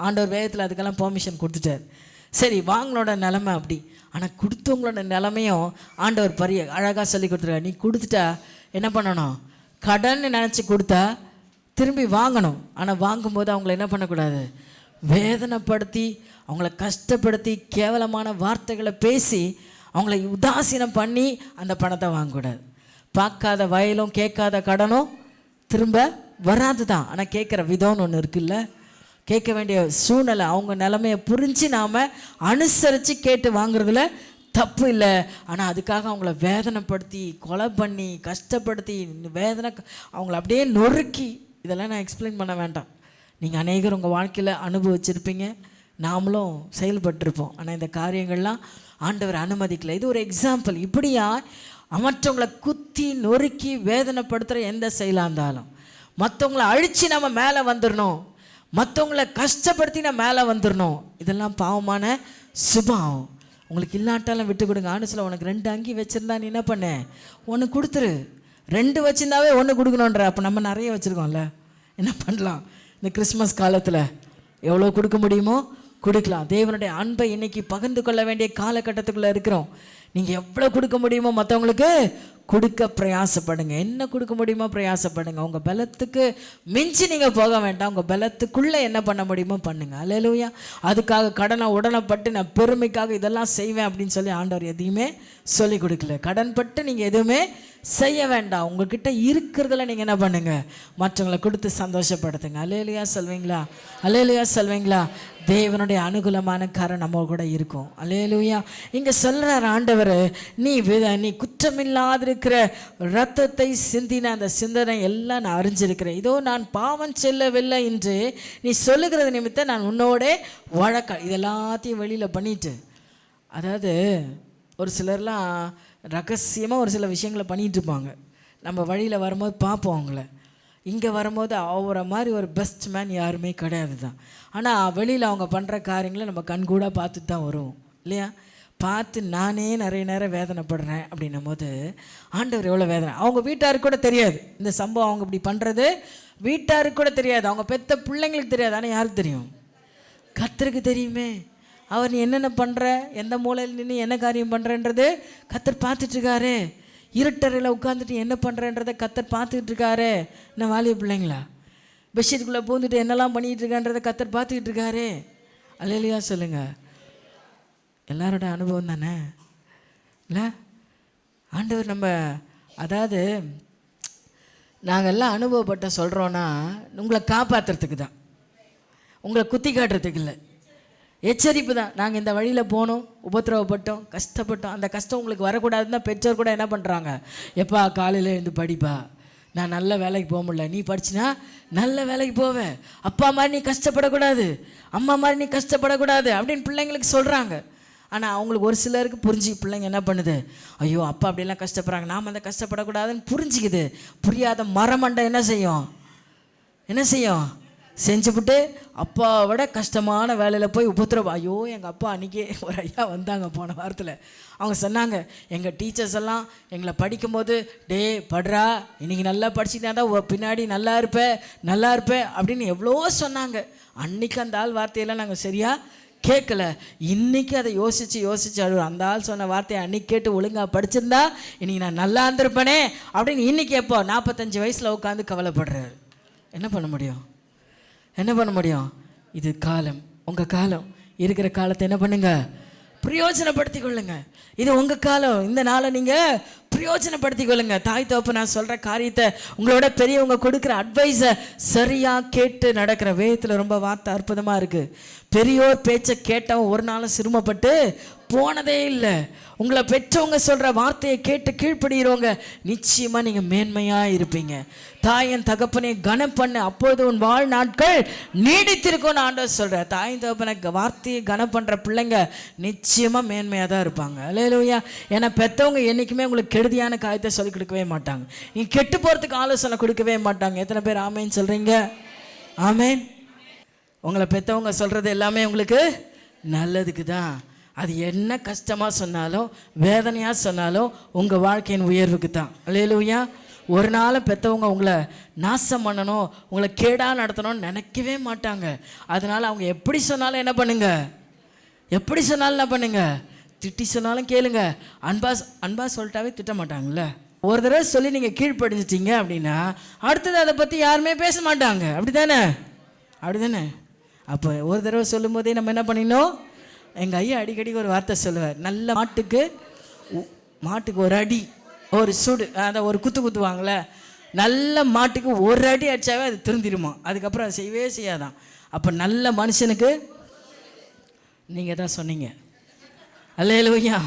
ஆண்டவர் வேதத்தில் அதுக்கெல்லாம் பெர்மிஷன் கொடுத்துட்டார். சரி, வாங்கினோட நிலைமை அப்படி. ஆனால் கொடுத்தவங்களோட நிலைமையும் ஆண்டவர் அழகாக சொல்லி கொடுத்துருக்காரு. நீ கொடுத்துட்டா என்ன பண்ணணும்? கடன் நினச்சி கொடுத்தா திரும்பி வாங்கணும். ஆனால் வாங்கும்போது அவங்கள என்ன பண்ணக்கூடாது? வேதனைப்படுத்தி, அவங்கள கஷ்டப்படுத்தி, கேவலமான வார்த்தைகளை பேசி, அவங்கள உதாசீனம் பண்ணி அந்த பணத்தை வாங்கக்கூடாது. பார்க்காத வயலும் கேட்காத கடனும் திரும்ப வராது தான். ஆனால் கேட்குற விதம்னு ஒன்று இருக்குல்ல, கேட்க வேண்டிய சூழ்நிலை, அவங்க நிலைமையை புரிஞ்சு நாம் அனுசரித்து கேட்டு வாங்குறதுல தப்பு இல்லை. ஆனால் அதுக்காக அவங்கள வேதனைப்படுத்தி, கொலை பண்ணி, கஷ்டப்படுத்தி, அவங்கள அப்படியே நொறுக்கி, இதெல்லாம் நான் எக்ஸ்பிளைன் பண்ண வேண்டாம். நீங்கள் அநேகர் உங்கள் வாழ்க்கையில் அனுபவிச்சிருப்பீங்க, நாமளும் செயல்பட்டிருப்போம். ஆனால் இந்த காரியங்கள்லாம் ஆண்டவர் அனுமதிக்கலை. இது ஒரு எக்ஸாம்பிள். இப்படியா மற்றவங்களை குத்தி நொறுக்கி வேதனைப்படுத்துகிற எந்த செயலாக இருந்தாலும், மற்றவங்கள அழித்து நம்ம மேலே வந்துடணும், மற்றவங்கள கஷ்டப்படுத்தி நம்ம மேலே வந்துடணும், இதெல்லாம் பாவமான சுபாவம். உங்களுக்கு இல்லாட்டாலும் விட்டு கொடுங்க. ஆண்டு உனக்கு 2 அங்கி வச்சுருந்தா நீ என்ன பண்ண? 1 கொடுத்துரு. 2 வச்சுருந்தாவே 1 கொடுக்கணுன்ற. அப்போ நம்ம நிறைய வச்சுருக்கோம்ல, என்ன பண்ணலாம்? இந்த கிறிஸ்மஸ் காலத்தில் எவ்வளோ கொடுக்க முடியுமோ கொடுக்கலாம். தேவனுடைய அன்பை இன்னைக்கு பகிர்ந்து கொள்ள வேண்டிய காலகட்டத்துக்குள்ளே இருக்கிறோம். நீங்கள் எவ்வளோ கொடுக்க முடியுமோ மற்றவங்களுக்கு கொடுக்க பிரயாசப்படுங்க. என்ன கொடுக்க முடியுமோ பிரயாசப்படுங்க. உங்கள் பலத்துக்கு மிஞ்சி நீங்கள் போக வேண்டாம். உங்கள் பலத்துக்குள்ளே என்ன பண்ண முடியுமோ பண்ணுங்க. அல்லேலூயா. அதுக்காக கடனை உடனப்பட்டு நான் பெருமைக்காக இதெல்லாம் செய்வேன் அப்படின்னு சொல்லி ஆண்டவர் எதையுமே சொல்லி கொடுக்கல. கடன்பட்டு நீங்கள் எதுவுமே செய்ய வேண்டாம். உங்ககிட்ட இருக்கிறதுல நீங்கள் என்ன பண்ணுங்க, மற்றவங்களை கொடுத்து சந்தோஷப்படுத்துங்க. அல்லேலூயா சொல்வீங்களா? அல்லேலூயா சொல்வீங்களா? தேவனுடைய அனுகூலமான காரம் நம்ம கூட இருக்கும். அல்லேலூயா. இங்கே சொல்கிறார் ஆண்டவர், நீ குற்றமில்லாத இருக்கிற இரத்தத்தை சிந்தின அந்த சிந்தனை எல்லாம் நான் அறிஞ்சிருக்கிறேன். இதோ நான் பாவம் செல்லவில்லை என்று நீ சொல்லுகிறது நிமித்தம் நான் உன்னோட வழக்க இதெல்லாத்தையும் வெளியில் பண்ணிட்டு. அதாவது ஒரு சிலர்லாம் ரகசியமாக ஒரு சில விஷயங்களை பண்ணிகிட்டு இருப்பாங்க. நம்ம வழியில் வரும்போது பார்ப்போம் அவங்கள. இங்கே வரும்போது அவரை மாதிரி ஒரு பெஸ்ட் மேன் யாருமே கிடையாது தான். ஆனால் வெளியில் அவங்க பண்ணுற காரியங்களை நம்ம கண்கூடாக பார்த்துட்டு தான் வருவோம் இல்லையா? பார்த்து நானே நிறைய நேரம் வேதனைப்படுறேன் அப்படின்னும் போது ஆண்டவர் எவ்வளோ வேதனை. அவங்க வீட்டாருக்கு கூட தெரியாது இந்த சம்பவம். அவங்க இப்படி பண்ணுறது வீட்டாருக்கு கூட தெரியாது. அவங்க பெற்ற பிள்ளைங்களுக்கு தெரியாது. ஆனால் யாருக்கு தெரியும்? கர்த்தருக்கு தெரியுமே. அவர் நீ என்னென்ன பண்ணுற, எந்த மூலையில் நின்று என்ன காரியம் பண்ணுறன்றது கர்த்தர் பார்த்துட்ருக்காரு. இருட்டறையில் உட்காந்துட்டு என்ன பண்ணுறன்றதை கர்த்தர் பார்த்துக்கிட்டு இருக்காரு. என்ன வாலிய பிள்ளைங்களா? பெட்ஷீட்டுக்குள்ளே பூந்துட்டு என்னெல்லாம் பண்ணிகிட்டு இருக்கான்றதை கர்த்தர் பார்த்துக்கிட்டு இருக்காரு. அல்லேலூயா சொல்லுங்கள். எல்லாரோட அனுபவம் தானே இல்லை? ஆண்டவர் நம்ம அதாவது நாங்கள் எல்லாம் அனுபவப்பட்ட சொல்கிறோன்னா உங்களை காப்பாற்றுறதுக்கு தான், உங்களை குத்தி காட்டுறதுக்கு இல்லை. எச்சரிப்பு தான். நாங்கள் இந்த வழியில் போனோம், உபத்திரவப்பட்டோம், கஷ்டப்பட்டோம். அந்த கஷ்டம் உங்களுக்கு வரக்கூடாதுன்னு தான் பெற்றோர் கூட என்ன பண்ணுறாங்க, எப்பா காலையில் எழுந்து படிப்பா, நான் நல்ல வேலைக்கு போக முடியல, நீ படிச்சினா நல்ல வேலைக்கு போவேன், அப்பா மாதிரி நீ கஷ்டப்படக்கூடாது, அம்மா மாதிரி நீ கஷ்டப்படக்கூடாது அப்படின்னு பிள்ளைங்களுக்கு சொல்கிறாங்க. ஆனால் அவங்களுக்கு ஒரு சிலருக்கு புரிஞ்சு பிள்ளைங்க என்ன பண்ணுது, ஐயோ அப்பா அப்படிலாம் கஷ்டப்படுறாங்க, நாம் அந்த கஷ்டப்படக்கூடாதுன்னு புரிஞ்சிக்குது. புரியாத மரமண்டை என்ன செய்யும் செஞ்சுவிட்டு அப்பாவோட கஷ்டமான வேலையில் போய் உபத்திரவம். ஐயோ எங்கள் அப்பா அன்றைக்கி ஒரு ஐயா வந்தாங்க போன வாரத்தில். அவங்க சொன்னாங்க, எங்கள் டீச்சர்ஸ் எல்லாம் எங்களை படிக்கும்போது டே படுறா, இன்றைக்கி நல்லா படிச்சுக்கிட்டா தான் பின்னாடி நல்லா இருப்பேன் அப்படின்னு எவ்வளோ சொன்னாங்க. அன்றைக்கி அந்த ஆள் வார்த்தையெல்லாம் நாங்கள் சரியாக கேட்கல. இன்றைக்கி அதை யோசித்து அழுவோம். அந்த ஆள் சொன்ன வார்த்தையை அன்றைக்கி கேட்டு ஒழுங்காக படிச்சிருந்தா இன்றைக்கி நான் நல்லா இருந்திருப்பேனே அப்படின்னு இன்றைக்கி எப்போ 45 வயசில் உட்காந்து கவலைப்படுறாரு. என்ன பண்ண முடியும்? இது காலம், உங்கள் காலம். இருக்கிற காலத்தை என்ன பண்ணுங்க, பிரயோஜனப்படுத்தி கொள்ளுங்க. இது உங்கள் காலம். இந்த நாளை நீங்கள் பிரயோஜனப்படுத்தி கொள்ளுங்க. தாய் தகப்பன் நான் சொல்கிற காரியத்தை, உங்களோட பெரியவங்க கொடுக்குற அட்வைஸை சரியாக கேட்டு நடக்கிற. வேதத்தில் ரொம்ப வார்த்தை அற்புதமாக இருக்குது. பெரியோர் பேச்சை கேட்டவன் ஒரு நாளும் சிரமப்பட்டு போனதே இல்லை. உங்களை பெற்றவங்க சொல்கிற வார்த்தையை கேட்டு கீழ்ப்படுகிறவங்க நிச்சயமாக நீங்கள் மேன்மையாக இருப்பீங்க. தாயன் தகப்பனை கனம் பண்ண, அப்பொழுது உன் வாழ் நாட்கள் நீடித்திருக்கும்னு ஆண்டவர் சொல்கிறார். தாயின் தகப்பனை வார்த்தையை கனம் பண்ணுற பிள்ளைங்க நிச்சயமாக மேன்மையாக தான் இருப்பாங்க. அல்லேலூயா. ஏன்னா பெற்றவங்க என்றைக்குமே உங்களுக்கு கெடுதியான காரியத்தை சொல்லிக் கொடுக்கவே மாட்டாங்க. நீங்கள் கெட்டு போகிறதுக்கு ஆலோசனை கொடுக்கவே மாட்டாங்க. எத்தனை பேர் ஆமேன்னு சொல்கிறீங்க? ஆமேன். உங்களை பெற்றவங்க சொல்கிறது எல்லாமே உங்களுக்கு நல்லதுக்கு தான். அது என்ன கஷ்டமாக சொன்னாலும் வேதனையாக சொன்னாலும் உங்கள் வாழ்க்கையின் உயர்வுக்கு தான். அல்லேலூயா. ஒரு நாள் பெற்றவங்க உங்களை நாசம் பண்ணணும், உங்களை கேடாக நடத்தணும்னு நினைக்கவே மாட்டாங்க. அதனால் அவங்க எப்படி சொன்னாலும் என்ன பண்ணுங்க, திட்டி சொன்னாலும் கேளுங்க. அன்பா சொல்லிட்டாவே திட்ட மாட்டாங்கல்ல. ஒரு தடவை சொல்லி நீங்கள் கீழ்ப்படிஞ்சிட்டீங்க அப்படின்னா அடுத்தது அதை பற்றி யாருமே பேச மாட்டாங்க. அப்படி தானே? அப்போ ஒரு தடவை சொல்லும் போதே நம்ம என்ன பண்ணிடணும். எங்கள் ஐயா அடிக்கடி ஒரு வார்த்தை சொல்லுவார், நல்ல மாட்டுக்கு ஒரு அடி ஒரு சுடு, அதை ஒரு குத்துவாங்களே, நல்ல மாட்டுக்கு ஒரு அடி அடித்தாவே அது திருந்திருமா, அதுக்கப்புறம் அது செய்யவே செய்யாதான். அப்போ நல்ல மனுஷனுக்கு நீங்கள் தான் சொன்னீங்க. அல்லேலூயா.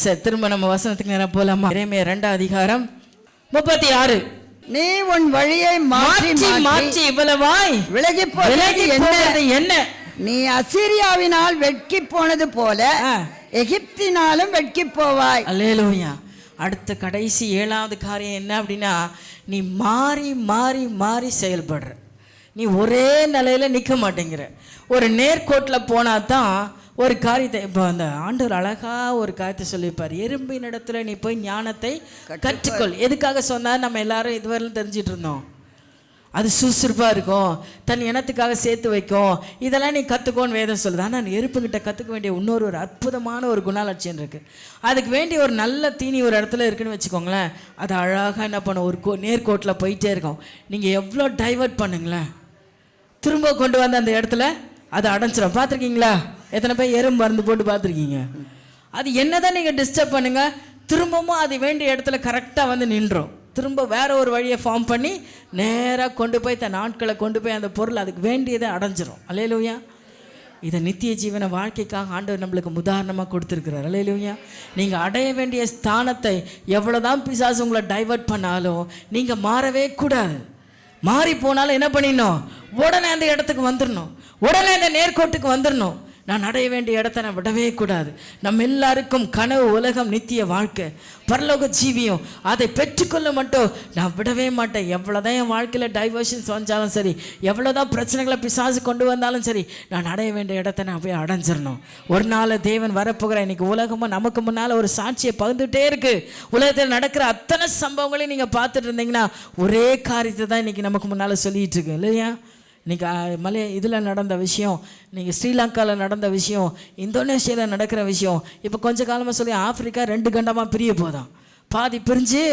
சரி, திரும்ப நம்ம வசனத்துக்கு நேரம் போகலாமா? எரேமியா 2 அதிகாரம் 36. நீ உன் வழியை மாற்றி இவ்வளவாய் விலகி போனது என்ன? நீ அசீரியாவினால் வெட்கி போனது போல எகிப்தினாலும் வெட்கி போவாய். அல்லேலூயா. அடுத்த கடைசி 7வது காரியம் என்ன அப்படின்னா, நீ மாறி மாறி மாறி செயல்படுற. நீ ஒரே நிலையில் நிற்க மாட்டேங்கிற. ஒரு நேர்கோட்டில் போனால் தான் ஒரு காரியத்தை, இப்போ அந்த ஆண்டவர் அழகாக ஒரு காரியத்தை சொல்லியிருப்பார், எறும்பின் இடத்துல நீ போய் ஞானத்தை கற்றுக்கொள். எதுக்காக சொன்னால் நம்ம எல்லாரும் இதுவரையிலும் தெரிஞ்சிட்டு இருந்தோம், அது சுறுசுறுப்பாக இருக்கும், தன் இனத்துக்காக சேர்த்து வைக்கும். இதெல்லாம் நீ கற்றுக்கோன்னு வேதம் சொல்லுது. ஆனால் நெருப்புக்கிட்ட கற்றுக்க வேண்டிய இன்னொரு ஒரு அற்புதமான ஒரு குணாலட்சியம் இருக்குது. அதுக்கு வேண்டிய ஒரு நல்ல தீனி ஒரு இடத்துல இருக்குன்னு வச்சுக்கோங்களேன், அது அழகாக என்ன பண்ணும், ஒரு நேர்கோட்டில் போயிட்டே இருக்கும். நீங்கள் எவ்வளோ டைவர்ட் பண்ணுங்களேன், திரும்ப கொண்டு வந்து அந்த இடத்துல அதை அடைஞ்சிடும். பார்த்துருக்கீங்களா? எத்தனை பேர் எறும்பு மருந்து போட்டு பார்த்துருக்கீங்க? அது என்னதான் நீங்கள் டிஸ்டர்ப் பண்ணுங்கள், திரும்பவும் அது வேண்டிய இடத்துல கரெக்டாக வந்து நின்றோம். திரும்ப வேற ஒரு வழியை ஃபார்ம் பண்ணி நேராக கொண்டு போய் தன் நாட்களை கொண்டு போய் அந்த பொருள் அதுக்கு வேண்டியதை அடைஞ்சிரும். அல்லேலூயா. இதை நித்திய ஜீவன வாழ்க்கைக்காக ஆண்டவர் நம்மளுக்கு உதாரணமாக கொடுத்துருக்கிறார். அல்லேலூயா. நீங்கள் அடைய வேண்டிய ஸ்தானத்தை எவ்வளோதான் பிசாசு உங்களை டைவர்ட் பண்ணாலும் நீங்கள் மாறவே கூடாது. மாறி போனாலும் என்ன பண்ணிடணும், உடனே அந்த இடத்துக்கு வந்துடணும், உடனே அந்த நேர்கோட்டுக்கு வந்துடணும். நான் அடைய வேண்டிய இடத்த நான் விடவே கூடாது. நம்ம எல்லாருக்கும் கனவு உலகம், நித்திய வாழ்க்கை, பரலோக ஜீவியம், அதை பெற்றுக்கொள்ள மட்டும் நான் விடவே மாட்டேன். எவ்வளோதான் என் வாழ்க்கையில் டைவர்ஷன்ஸ் வந்தாலும் சரி, எவ்வளோதான் பிரச்சனைகளை பிசாசு கொண்டு வந்தாலும் சரி, நான் அடைய வேண்டிய இடத்த நான் போய் அடைஞ்சிடணும். ஒரு நாள் தேவன் வரப்போகிற இன்றைக்கி உலகமாக நமக்கு முன்னால் ஒரு சாட்சியை பகிர்ந்துகிட்டே இருக்குது. உலகத்தில் நடக்கிற அத்தனை சம்பவங்களையும் நீங்கள் பார்த்துட்டு இருந்தீங்கன்னா ஒரே காரியத்தை தான் இன்றைக்கி நமக்கு முன்னால் சொல்லிகிட்டு இருக்கு இல்லையா? இன்றைக்கி இதில் நடந்த விஷயம், இன்றைக்கி ஸ்ரீலங்காவில் நடந்த விஷயம், இந்தோனேஷியாவில் நடக்கிற விஷயம், இப்போ கொஞ்ச காலமாக சொல்லி ஆப்பிரிக்கா 2 கண்டமாக பிரிய போதான். பாதி பிரிஞ்சு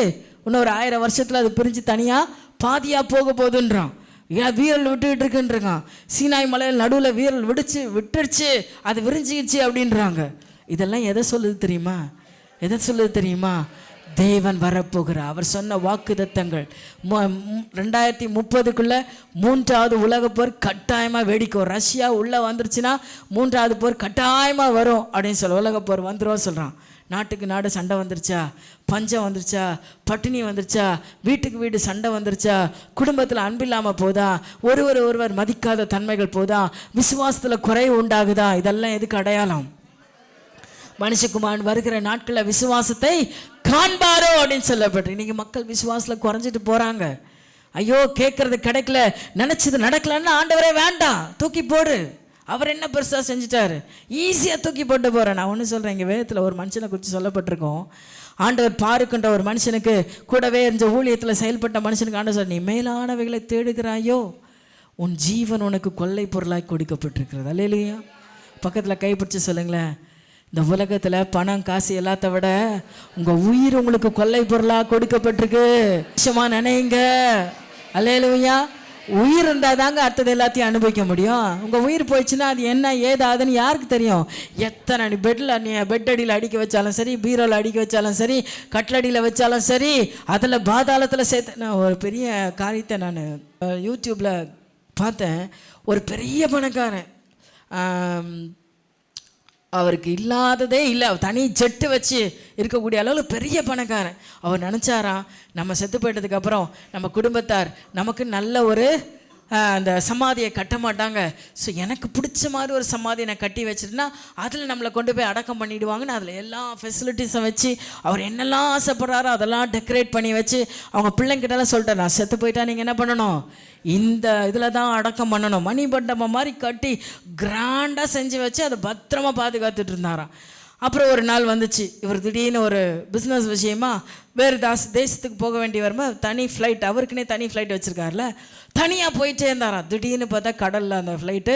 இன்னொரு 1000 வருஷத்தில் அது பிரிஞ்சு தனியாக பாதியாக போக போகுதுன்றான். ஏன் வீரல் விட்டுக்கிட்டு இருக்குன்றான். சீனாய் மலையில் நடுவில் வீரல் விட்டுடுச்சு, அது விரிஞ்சிக்கிச்சு அப்படின்றாங்க. இதெல்லாம் எதை சொல்லுது தெரியுமா? எதை சொல்லுது தெரியுமா? தேவன் வரப்போகிறார். அவர் சொன்ன வாக்குத்தத்தங்கள் 2030க்குள்ளே 3வது உலகப் போர் கட்டாயமாக வெடிக்கும். ரஷ்யா உள்ளே வந்துருச்சுன்னா 3வது போர் கட்டாயமாக வரும் அப்படின்னு சொல்ல, உலகப் போர் வந்துடும் சொல்கிறான். நாட்டுக்கு நாடு சண்டை வந்துருச்சா, பஞ்சம் வந்துருச்சா, பட்டினி வந்துருச்சா, வீட்டுக்கு வீடு சண்டை வந்துருச்சா, குடும்பத்தில் அன்பில்லாமல் போதா, ஒருவர் மதிக்காத தன்மைகள் போதா, விசுவாசத்தில் குறைவு உண்டாகுதா, இதெல்லாம் எதுக்கு அடையாளம்? மனுஷகுமாரன் வருகிற நாட்களில் விசுவாசத்தை காண்பாரோ அப்படின்னு சொல்லப்பட்டு. இன்னைக்கு மக்கள் விசுவாசத்தில் குறைஞ்சிட்டு போகிறாங்க. ஐயோ கேட்கறது கிடைக்கல, நினச்சது நடக்கலன்னா ஆண்டவரே வேண்டாம், தூக்கி போடு. அவர் என்ன பெருசாக செஞ்சிட்டாரு, ஈஸியாக தூக்கி போட்டு போகிறேன். நான் ஒன்று சொல்கிறேன், இங்கே வேதத்தில் ஒரு மனுஷனை குறித்து சொல்லப்பட்டிருக்கோம். ஆண்டவர் பாருக்கின்ற ஒரு மனுஷனுக்கு, கூடவே இருந்த ஊழியத்தில் செயல்பட்ட மனுஷனுக்கு ஆண்டவர் சொல்ற, நீ மேலானவைகளை தேடுகிறாயோ, உன் ஜீவன் உனக்கு கொள்ளை பொருளாய் கொடுக்கப்பட்டிருக்கிறது. அல்லேலூயா. பக்கத்தில் கைப்பிடிச்சு சொல்லுங்களேன், இந்த உலகத்தில் பணம் காசு எல்லாத்த விட உங்கள் உயிர் உங்களுக்கு கொள்ளை பொருளாக கொடுக்கப்பட்டிருக்கு. விஷயமாக நினைங்க. அல்லேலூயா. உயிர் இருந்தால் தாங்க அடுத்தது எல்லாத்தையும் அனுபவிக்க முடியும். உங்கள் உயிர் போயிடுச்சுன்னா அது என்ன ஏதாதுன்னு யாருக்கு தெரியும்? எத்தனை நீ பெட் அடியில் அடிக்க வச்சாலும் சரி, பீரோவில் அடிக்க வச்சாலும் சரி, கட்லடியில் வச்சாலும் சரி, அதில் பாதாளத்தில் சேர்த்து. நான் ஒரு பெரிய காரியத்தை நான் யூடியூப்பில் பார்த்தேன். ஒரு பெரிய பணக்காரன், அவருக்கு இல்லாததே இல்லை, தனி ஜெட்டு வச்சு இருக்கக்கூடிய அளவில் பெரிய பணக்காரன். அவர் நினச்சாராம், நம்ம செத்து போயிட்டதுக்கப்புறம் நம்ம குடும்பத்தார் நமக்கு நல்ல ஒரு அந்த சமாதியை கட்ட மாட்டாங்க, ஸோ எனக்கு பிடிச்ச மாதிரி ஒரு சமாதியை நான் கட்டி வச்சுருந்தா அதில் நம்மளை கொண்டு போய் அடக்கம் பண்ணிவிடுவாங்கன்னு அதில் எல்லா ஃபெசிலிட்டிஸும் வச்சு அவர் என்னெல்லாம் ஆசைப்படுறாரோ அதெல்லாம் டெக்கரேட் பண்ணி வச்சு அவங்க பிள்ளைங்கிட்டலாம் சொல்லிட்டார், நான் செத்து போயிட்டா நீங்கள் என்ன பண்ணணும், இந்த இதில் தான் அடக்கம் பண்ணணும். மணி மண்டபம் மாதிரி கட்டி கிராண்டாக செஞ்சு வச்சு அதை பத்திரமா பாதுகாத்துட்டு இருந்தாராம். அப்புறம் ஒரு நாள் வந்துச்சு, இவர் திடீர்னு ஒரு பிஸ்னஸ் விஷயமா வேறு தேசத்துக்கு போக வேண்டி வரும்போது தனி ஃப்ளைட், அவருக்குன்னே தனி ஃப்ளைட் வச்சுருக்காருல, தனியாக போயிட்டே இருந்தாராம். திடீர்னு பார்த்தா கடலில் அந்த ஃப்ளைட்டு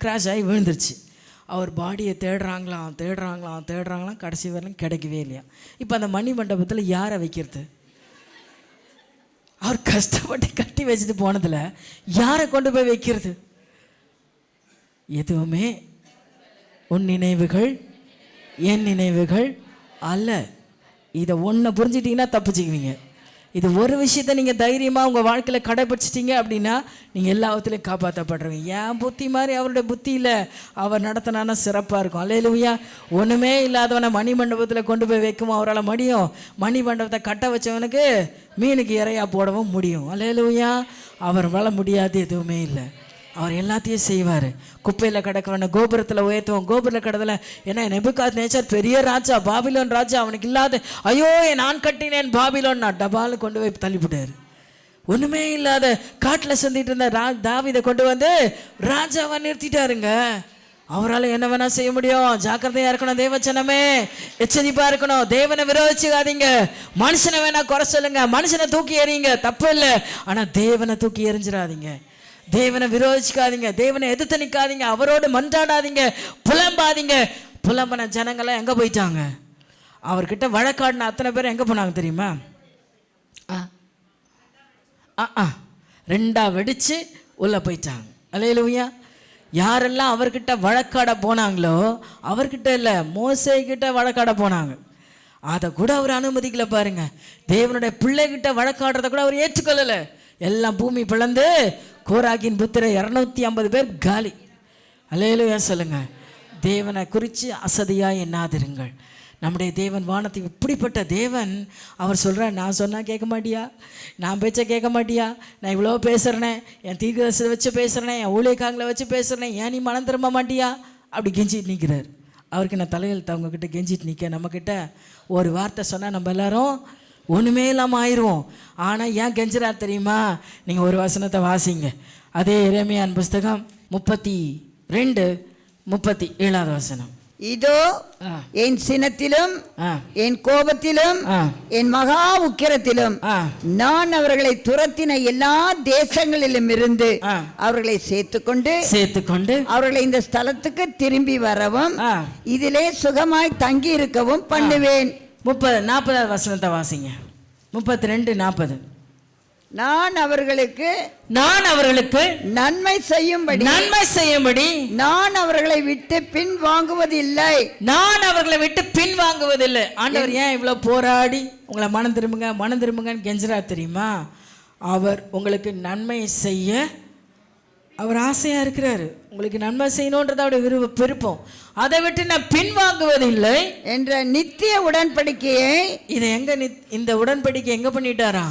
கிராஷ் ஆகி விழுந்துருச்சு. அவர் பாடியை தேடுறாங்களாம், கடைசி வரலாம் கிடைக்கவே இல்லையா. இப்போ அந்த மணி மண்டபத்தில் யாரை வைக்கிறது? அவர் கஷ்டப்பட்டு கட்டி வச்சுட்டு போனதில் யாரை கொண்டு போய் வைக்கிறது? எதுவுமே உன் நினைவுகள் என் நினைவுகள் அல்ல. இதை ஒன்றை புரிஞ்சிட்டிங்கன்னா தப்பிச்சுக்குவீங்க. இது ஒரு விஷயத்தை நீங்கள் தைரியமாக உங்கள் வாழ்க்கையில் கடைப்பிடிச்சிட்டிங்க அப்படின்னா நீங்கள் எல்லா விதத்துலையும் காப்பாற்றப்படுறீங்க. ஏன் புத்தி மாதிரி அவருடைய புத்தி இல்லை, அவர் நடத்தினானா சிறப்பாக இருக்கும். அல்லேலூயா. ஒன்றுமே இல்லாதவனை மணி மண்டபத்தில் கொண்டு போய் வைக்கவும் அவரால் முடியும், மணி மண்டபத்தை கட்ட வச்சவனுக்கு மீனுக்கு இறையா போடவும் முடியும். அல்லேலூயா. அவர் வள முடியாது எதுவுமே இல்லை, அவர் எல்லாத்தையும் செய்வார். குப்பையில் கிடக்கிறவன கோபுரத்தில் உயர்த்துவோம். கோபுரத்தில் கிடத்துல ஏன்னா நேபுகாத்நேச்சர் பெரிய ராஜா, பாபிலோன் ராஜா, அவனுக்கு இல்லாத ஐயோ நான் கட்டினேன் பாபிலோன், நான் டபால் கொண்டு போய் தள்ளிவிட்டார். ஒன்றுமே இல்லாத காட்டில் சுந்திட்டு இருந்த தாவீதை கொண்டு வந்து ராஜாவை நிறுத்திட்டாருங்க. அவரால் என்ன வேணா செய்ய முடியும். ஜாக்கிரதையா இருக்கணும் தேவச்சனமே, எச்சரிப்பா இருக்கணும். தேவனை விரோதிச்சுக்காதீங்க. மனுஷனை வேணா குறை சொல்லுங்க, மனுஷனை தூக்கி எறியுங்க, தப்பு இல்லை. ஆனா தேவனை தூக்கி எறிஞ்சிடாதீங்க. தேவனை விரோதிச்சுக்காதீங்க, தேவனை எதிர்த்து நிற்காதீங்க, அவரோடு மன்றாடாதீங்க, புலம்பாதீங்க. புலம்பன ஜனங்களாம் எங்க போயிட்டாங்க? அவர்கிட்ட வழக்காடின அத்தனை பேர் எங்க போனாங்க தெரியுமா? ரெண்டா வெடிச்சு உள்ள போயிட்டாங்க. அல்லேலூயா. யாரெல்லாம் அவர்கிட்ட வழக்காட போனாங்களோ, அவர்கிட்ட இல்லை, மோசே கிட்ட வழக்காட போனாங்க. அதை கூட அவர் அனுமதிக்கல பாருங்க. தேவனுடைய பிள்ளைகிட்ட வழக்காடுறத கூட அவர் ஏற்றுக்கொள்ளலை. எல்லாம் பூமி பிளந்து கோராகின் புத்திர 250 பேர் காலி. அல்லேலூயா சொல்லுங்க. தேவனை குறித்து அசதியாக எண்ணாதிருங்கள். நம்முடைய தேவன் வானத்துக்கு இப்படிப்பட்ட தேவன். அவர் சொல்கிறார், நான் சொன்னால் கேட்க மாட்டியா? நான் பேச்ச கேட்க மாட்டியா? நான் இவ்வளோ பேசுகிறேனே, என் தீர்க்கதரிசியை வச்சு பேசுகிறேனே, என் ஊழியக்காரங்களை வச்சு பேசுகிறேனே, ஏன் நீ மனம் திரும்ப மாட்டியா? அப்படி கெஞ்சிட்டு நிற்கிறார். அவருக்கு நான் தலையெழுத்து அவங்கக்கிட்ட கெஞ்சிட்டு நிற்க. நம்மக்கிட்ட ஒரு வார்த்தை சொன்னால் நம்ம எல்லாரும் ஒன்றுமே இல்லாமல் ஆயிடுவோம். ஆனால் ஏன் கெஞ்சுறார் தெரியுமா? நீங்கள் ஒரு வசனத்தை வாசிங்க. அதே எரேமியாவின் புஸ்தகம் 32:37 வசனம். இதோ என் சினத்திலும் என் கோபத்திலும் என் மகா உக்கிரத்திலும் நான் அவர்களை துரத்தின எல்லா தேசங்களிலும் இருந்து அவர்களை சேர்த்துக்கொண்டு அவர்களை இந்த ஸ்தலத்துக்கு திரும்பி வரவும் இதிலே சுகமாய் தங்கி இருக்கவும் பண்ணுவேன். 40 வசனத்தை வாசிங்க. 32:40. நான் அவர்களுக்கு நன்மை செய்யும்படி நான் அவர்களை விட்டு பின் வாங்குவதில்லை. ஆண்டவர் ஏன் இவ்வளவு போராடி உங்களை மனம் திரும்புங்கன்னு கெஞ்சுறார் தெரியுமா? அவர் உங்களுக்கு நன்மை செய்ய அவர் ஆசையா இருக்கிறாரு. உங்களுக்கு நன்மை செய்யணும்ன்றது அவருடைய விருப்பம். அதை விட்டு நான் பின்வாங்குவதில்லை என்ற நித்திய உடன்படிக்கையை. இதை எங்க இந்த உடன்படிக்கை எங்க பண்ணிட்டாரா?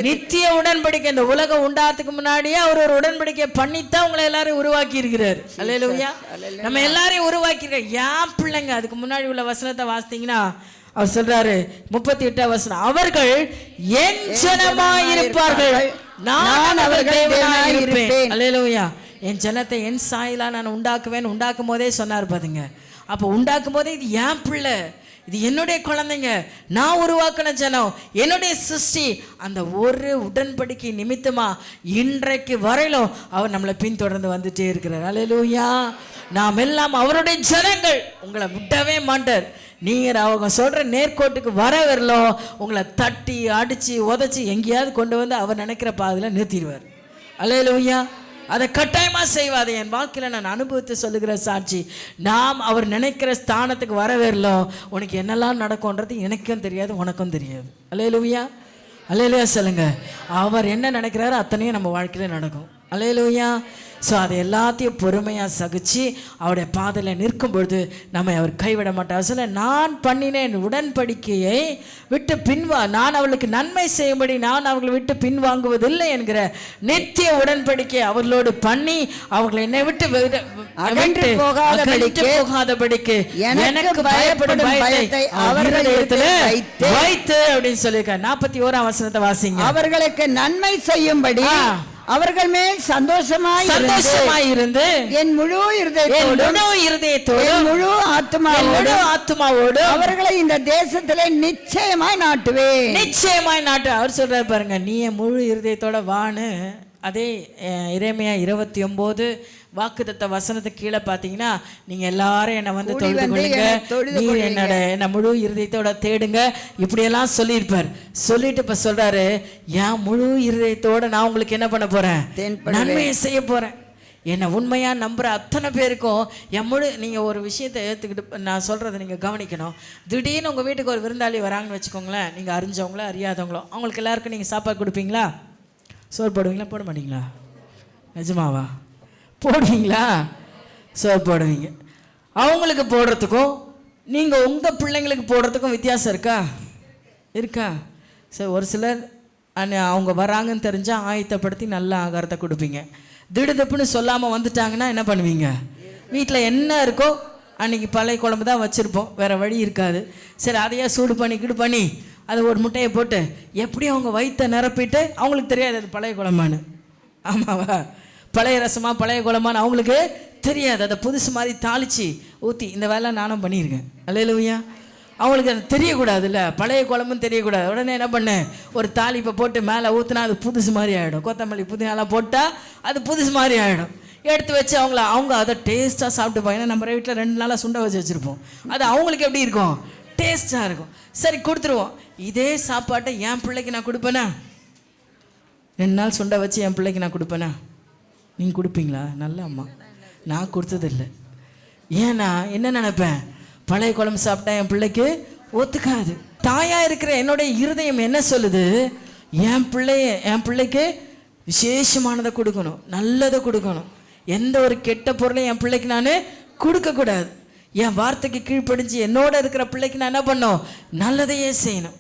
நித்திய உடன்படிக்கை. இந்த உலகம் உண்டாகிறதுக்கு முன்னாடியே அவர் ஒரு உடன்படிக்கை பண்ணித்தான் உங்களை எல்லாரையும் உருவாக்கி இருக்கிறார். அல்லேலூயா. நம்ம எல்லாரையும் உருவாக்கி இருக்கார். ஏன் பிள்ளைங்க அதுக்கு முன்னாடி உள்ள வசனத்தை வாசித்தீங்கன்னா அவர் சொல்றாரு 38 வசனம், அவர்கள் என் ஜனமாய் இருப்பார்கள், நான் அவர்கள் தேவனாய் இருப்பேன். அல்லேலூயா. என் ஜனத்தை என் சாயலா நான் உண்டாக்கும் போதே சொன்னார் பாருங்க. அப்போ உண்டாக்கும் போதே இது என் பிள்ளை, இது என்னுடைய குழந்தைங்க, நான் உருவாக்கின ஜனம், என்னுடைய சிருஷ்டி. அந்த ஒரு உடன்படிக்கை நிமித்தமா இன்றைக்கு வரையிலும் அவர் நம்மளை பின்தொடர்ந்து வந்துட்டே இருக்கிறார். அல்லேலூயா. நாம் எல்லாம் அவருடைய ஜனங்கள். உங்களை விடவே மாட்டார். நீங்கள் அவங்க சொல்கிற நேர்கோட்டுக்கு வர வரலும் உங்களை தட்டி அடித்து உதச்சி எங்கேயாவது கொண்டு வந்து அவர் நினைக்கிற பாதையில் நிறுத்திடுவார். அல்லேலூயா. அதை கட்டாயமாக செய்வாது. என் வாழ்க்கையில் நான் அனுபவித்து சொல்லுகிற சாட்சி. நாம் அவர் நினைக்கிற ஸ்தானத்துக்கு வர வரலும் உனக்கு என்னெல்லாம் நடக்கும்ன்றது எனக்கும் தெரியாது, உனக்கும் தெரியாது. அல்லேலூயா. அல்லேலூயா சொல்லுங்க. அவர் என்ன நினைக்கிறாரோ அத்தனையும் நம்ம வாழ்க்கையில் நடக்கும். அல்லேலூயா. ஸோ அதை எல்லாத்தையும் பொறுமையாக சகிச்சு அவருடைய பாதையில் நிற்கும் பொழுது நம்ம அவர் கைவிட மாட்டார். சொல்ல, நான் பண்ணினேன் உடன்படிக்கையை விட்டு நான் அவளுக்கு நன்மை செய்யும்படி நான் அவர்களை விட்டு பின்வாங்குவதில்லை என்கிற நித்திய உடன்படிக்கை அவர்களோடு பண்ணி அவர்களை என்னை விட்டு போகாதபடிக்கு எனக்கு பயப்படும் பயத்தை அவர்களிடத்தில் வைத்து அப்படின்னு சொல்லியிருக்கார். 41 வசனத்தை வாசிங்க. அவர்களுக்கு நன்மை செய்யும்படி அவர்கள் மேல் சந்தோஷமாய் இருந்து என் முழு இருதயத்தோடு முழு ஆத்துமாவோடு அவர்களை இந்த தேசத்திலே நிச்சயமாய் நாட்டுவேன். அவர் சொல்றாரு பாருங்க, நீ என் முழு இருதயத்தோட வான்னு. அதே எரேமியா 29 வாக்குத்தத்த வசனத்துக்கு கீழே பார்த்தீங்கன்னா, நீங்கள் எல்லாரும் என்னை வந்து தொழுது கொள்ளுங்க, நீ என்ன முழு இருதயத்தோட தேடுங்க, இப்படியெல்லாம் சொல்லியிருப்பார். சொல்லிட்டு இப்போ சொல்றாரு, என் முழு இருதயத்தோட நான் உங்களுக்கு என்ன பண்ண போறேன்? நன்மையை செய்ய போறேன். என்னை உண்மையாக நம்புகிற அத்தனை பேருக்கும் என் முழு. நீங்கள் ஒரு விஷயத்தை ஏற்றுக்கிட்டு நான் சொல்கிறத நீங்கள் கவனிக்கணும். திடீர்னு உங்கள் வீட்டுக்கு ஒரு விருந்தாளி வராங்கன்னு வச்சுக்கோங்களேன். நீங்கள் அறிஞ்சவங்களோ அறியாதவங்களோ அவங்களுக்கு எல்லாருக்கும் நீங்கள் சாப்பாடு கொடுப்பீங்களா? சோறு போடுவீங்களா? போட மாட்டீங்களா? நிஜமாவா? போடுவீங்களா? சோறு போடுவீங்க. அவங்களுக்கு போடுறதுக்கும் நீங்கள் உங்கள் பிள்ளைங்களுக்கு போடுறதுக்கும் வித்தியாசம் இருக்கா? சரி, ஒரு சிலர் அவங்க வராங்கன்னு தெரிஞ்சால் ஆயத்தப்படுத்தி நல்ல ஆகாரத்தை கொடுப்பீங்க. திடுதப்புன்னு சொல்லாமல் வந்துட்டாங்கன்னா என்ன பண்ணுவீங்க? வீட்டில் என்ன இருக்கோ அன்றைக்கி பழைய குழம்பு தான் வச்சுருப்போம், வேறு வழி இருக்காது. சரி, அதையே சூடு பண்ணி அதை ஒரு முட்டையை போட்டு எப்படியும் அவங்க வயிற்றை நிரப்பிட்டு, அவங்களுக்கு தெரியாது அது பழைய குழம்பான்னு. ஆமாவா? பழைய ரசமா பழைய குழம்பான்னு அவங்களுக்கு தெரியாது. அதை புதுசு மாதிரி தாளித்து ஊற்றி இந்த வேலை நானும் பண்ணியிருக்கேன். அல்லேலூயா. அவங்களுக்கு அது தெரியக்கூடாதுல்ல, பழைய குழம்பும் தெரியக்கூடாது. உடனே என்ன பண்ணேன், ஒரு தாளிப்பை போட்டு மேலே ஊற்றினா அது புதுசு மாதிரி ஆகிடும். கொத்தமல்லி புதினாலாம் போட்டால் அது புதுசு மாதிரி ஆகிடும். எடுத்து வச்சு அவங்க அதை டேஸ்ட்டாக சாப்பிட்டுப்பாங்க. ஏன்னா நம்ம வீட்டில் 2 நாளாக சுண்டை வச்சு வச்சுருப்போம். அது அவங்களுக்கு எப்படி இருக்கும், டேஸ்ட்டாக இருக்கும். சரி கொடுத்துருவோம். இதே சாப்பாட்டை என் பிள்ளைக்கு நான் கொடுப்பேனா? 2 நாள் சுண்டை வச்சு என் பிள்ளைக்கு நான் கொடுப்பேனா? நீங்கள் கொடுப்பீங்களா? நல்ல அம்மா. நான் கொடுத்ததில்லை. ஏன்னா என்ன நினைப்பேன், பழைய குழம்பு சாப்பிட்டா என் பிள்ளைக்கு ஒத்துக்காது. தாயாக இருக்கிற என்னுடைய இருதயம் என்ன சொல்லுது, என் பிள்ளைக்கு விசேஷமானதை கொடுக்கணும், நல்லதை கொடுக்கணும். எந்த ஒரு கெட்ட பொருளையும் என் பிள்ளைக்கு நான் கொடுக்கக்கூடாது. என் வார்த்தைக்கு கீழ்ப்படிஞ்சு என்னோட இருக்கிற பிள்ளைக்கு நான் என்ன பண்ணணும், நல்லதையே செய்யணும்.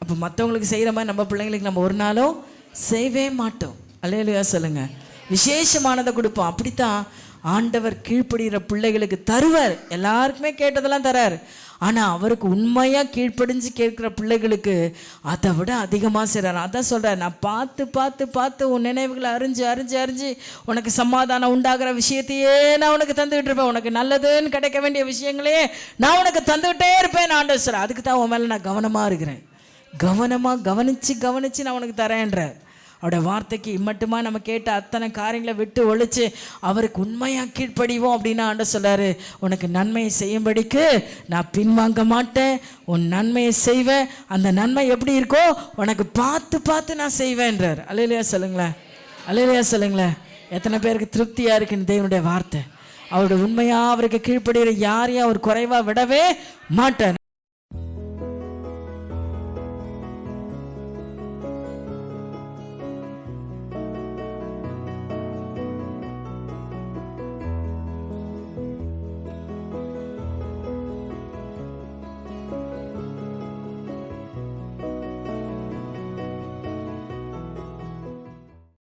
அப்போ மற்றவங்களுக்கு செய்கிற மாதிரி நம்ம பிள்ளைங்களுக்கு நம்ம ஒரு நாளும் செய்யவே மாட்டோம். அல்லேலூயா சொல்லுங்க. விசேஷமானதை கொடுப்போம். அப்படித்தான் ஆண்டவர் கீழ்ப்படுகிற பிள்ளைகளுக்கு தருவார். எல்லாருக்குமே கேட்டதெல்லாம் தரார். ஆனால் அவருக்கு உண்மையாக கீழ்ப்படிஞ்சு கேட்குற பிள்ளைகளுக்கு அதை விட அதிகமாக செய்கிறார். அதான் சொல்கிறார், நான் பார்த்து பார்த்து பார்த்து உன் நினைவுகளை அறிஞ்சு அறிஞ்சு அறிஞ்சு உனக்கு சமாதானம் உண்டாகிற விஷயத்தையே நான் உனக்கு தந்துக்கிட்டு இருப்பேன். உனக்கு நல்லதுன்னு கிடைக்க வேண்டிய விஷயங்களையே நான் உனக்கு தந்துக்கிட்டே இருப்பேன் ஆண்டவர் சொல்கிறார். அதுக்கு தான் உன் மேலே நான் கவனமாக இருக்கிறேன். கவனமாக கவனித்து நான் உனக்கு தரேன்றார். அவருடைய வார்த்தைக்கு இம்மட்டுமா நம்ம கேட்ட அத்தனை காரியங்களை விட்டு ஒழிச்சு அவருக்கு உண்மையாக கீழ்ப்படிவோம் அப்படின்னா ஆண்டவர் சொல்றாரு, உனக்கு நன்மையை செய்யும்படிக்கு நான் பின்வாங்க மாட்டேன், உன் நன்மையை செய்வேன். அந்த நன்மை எப்படி இருக்கோ உனக்கு பார்த்து பார்த்து நான் செய்வேன்றார். அல்லேலூயா சொல்லுங்களேன். அல்லேலூயா சொல்லுங்களேன். எத்தனை பேருக்கு திருப்தியாக இருக்குன்னு தேவனுடைய வார்த்தை. அவருடைய உண்மையாக அவருக்கு கீழ்ப்படுகிற யாரையும் அவர் குறைவாக விடவே மாட்டார்.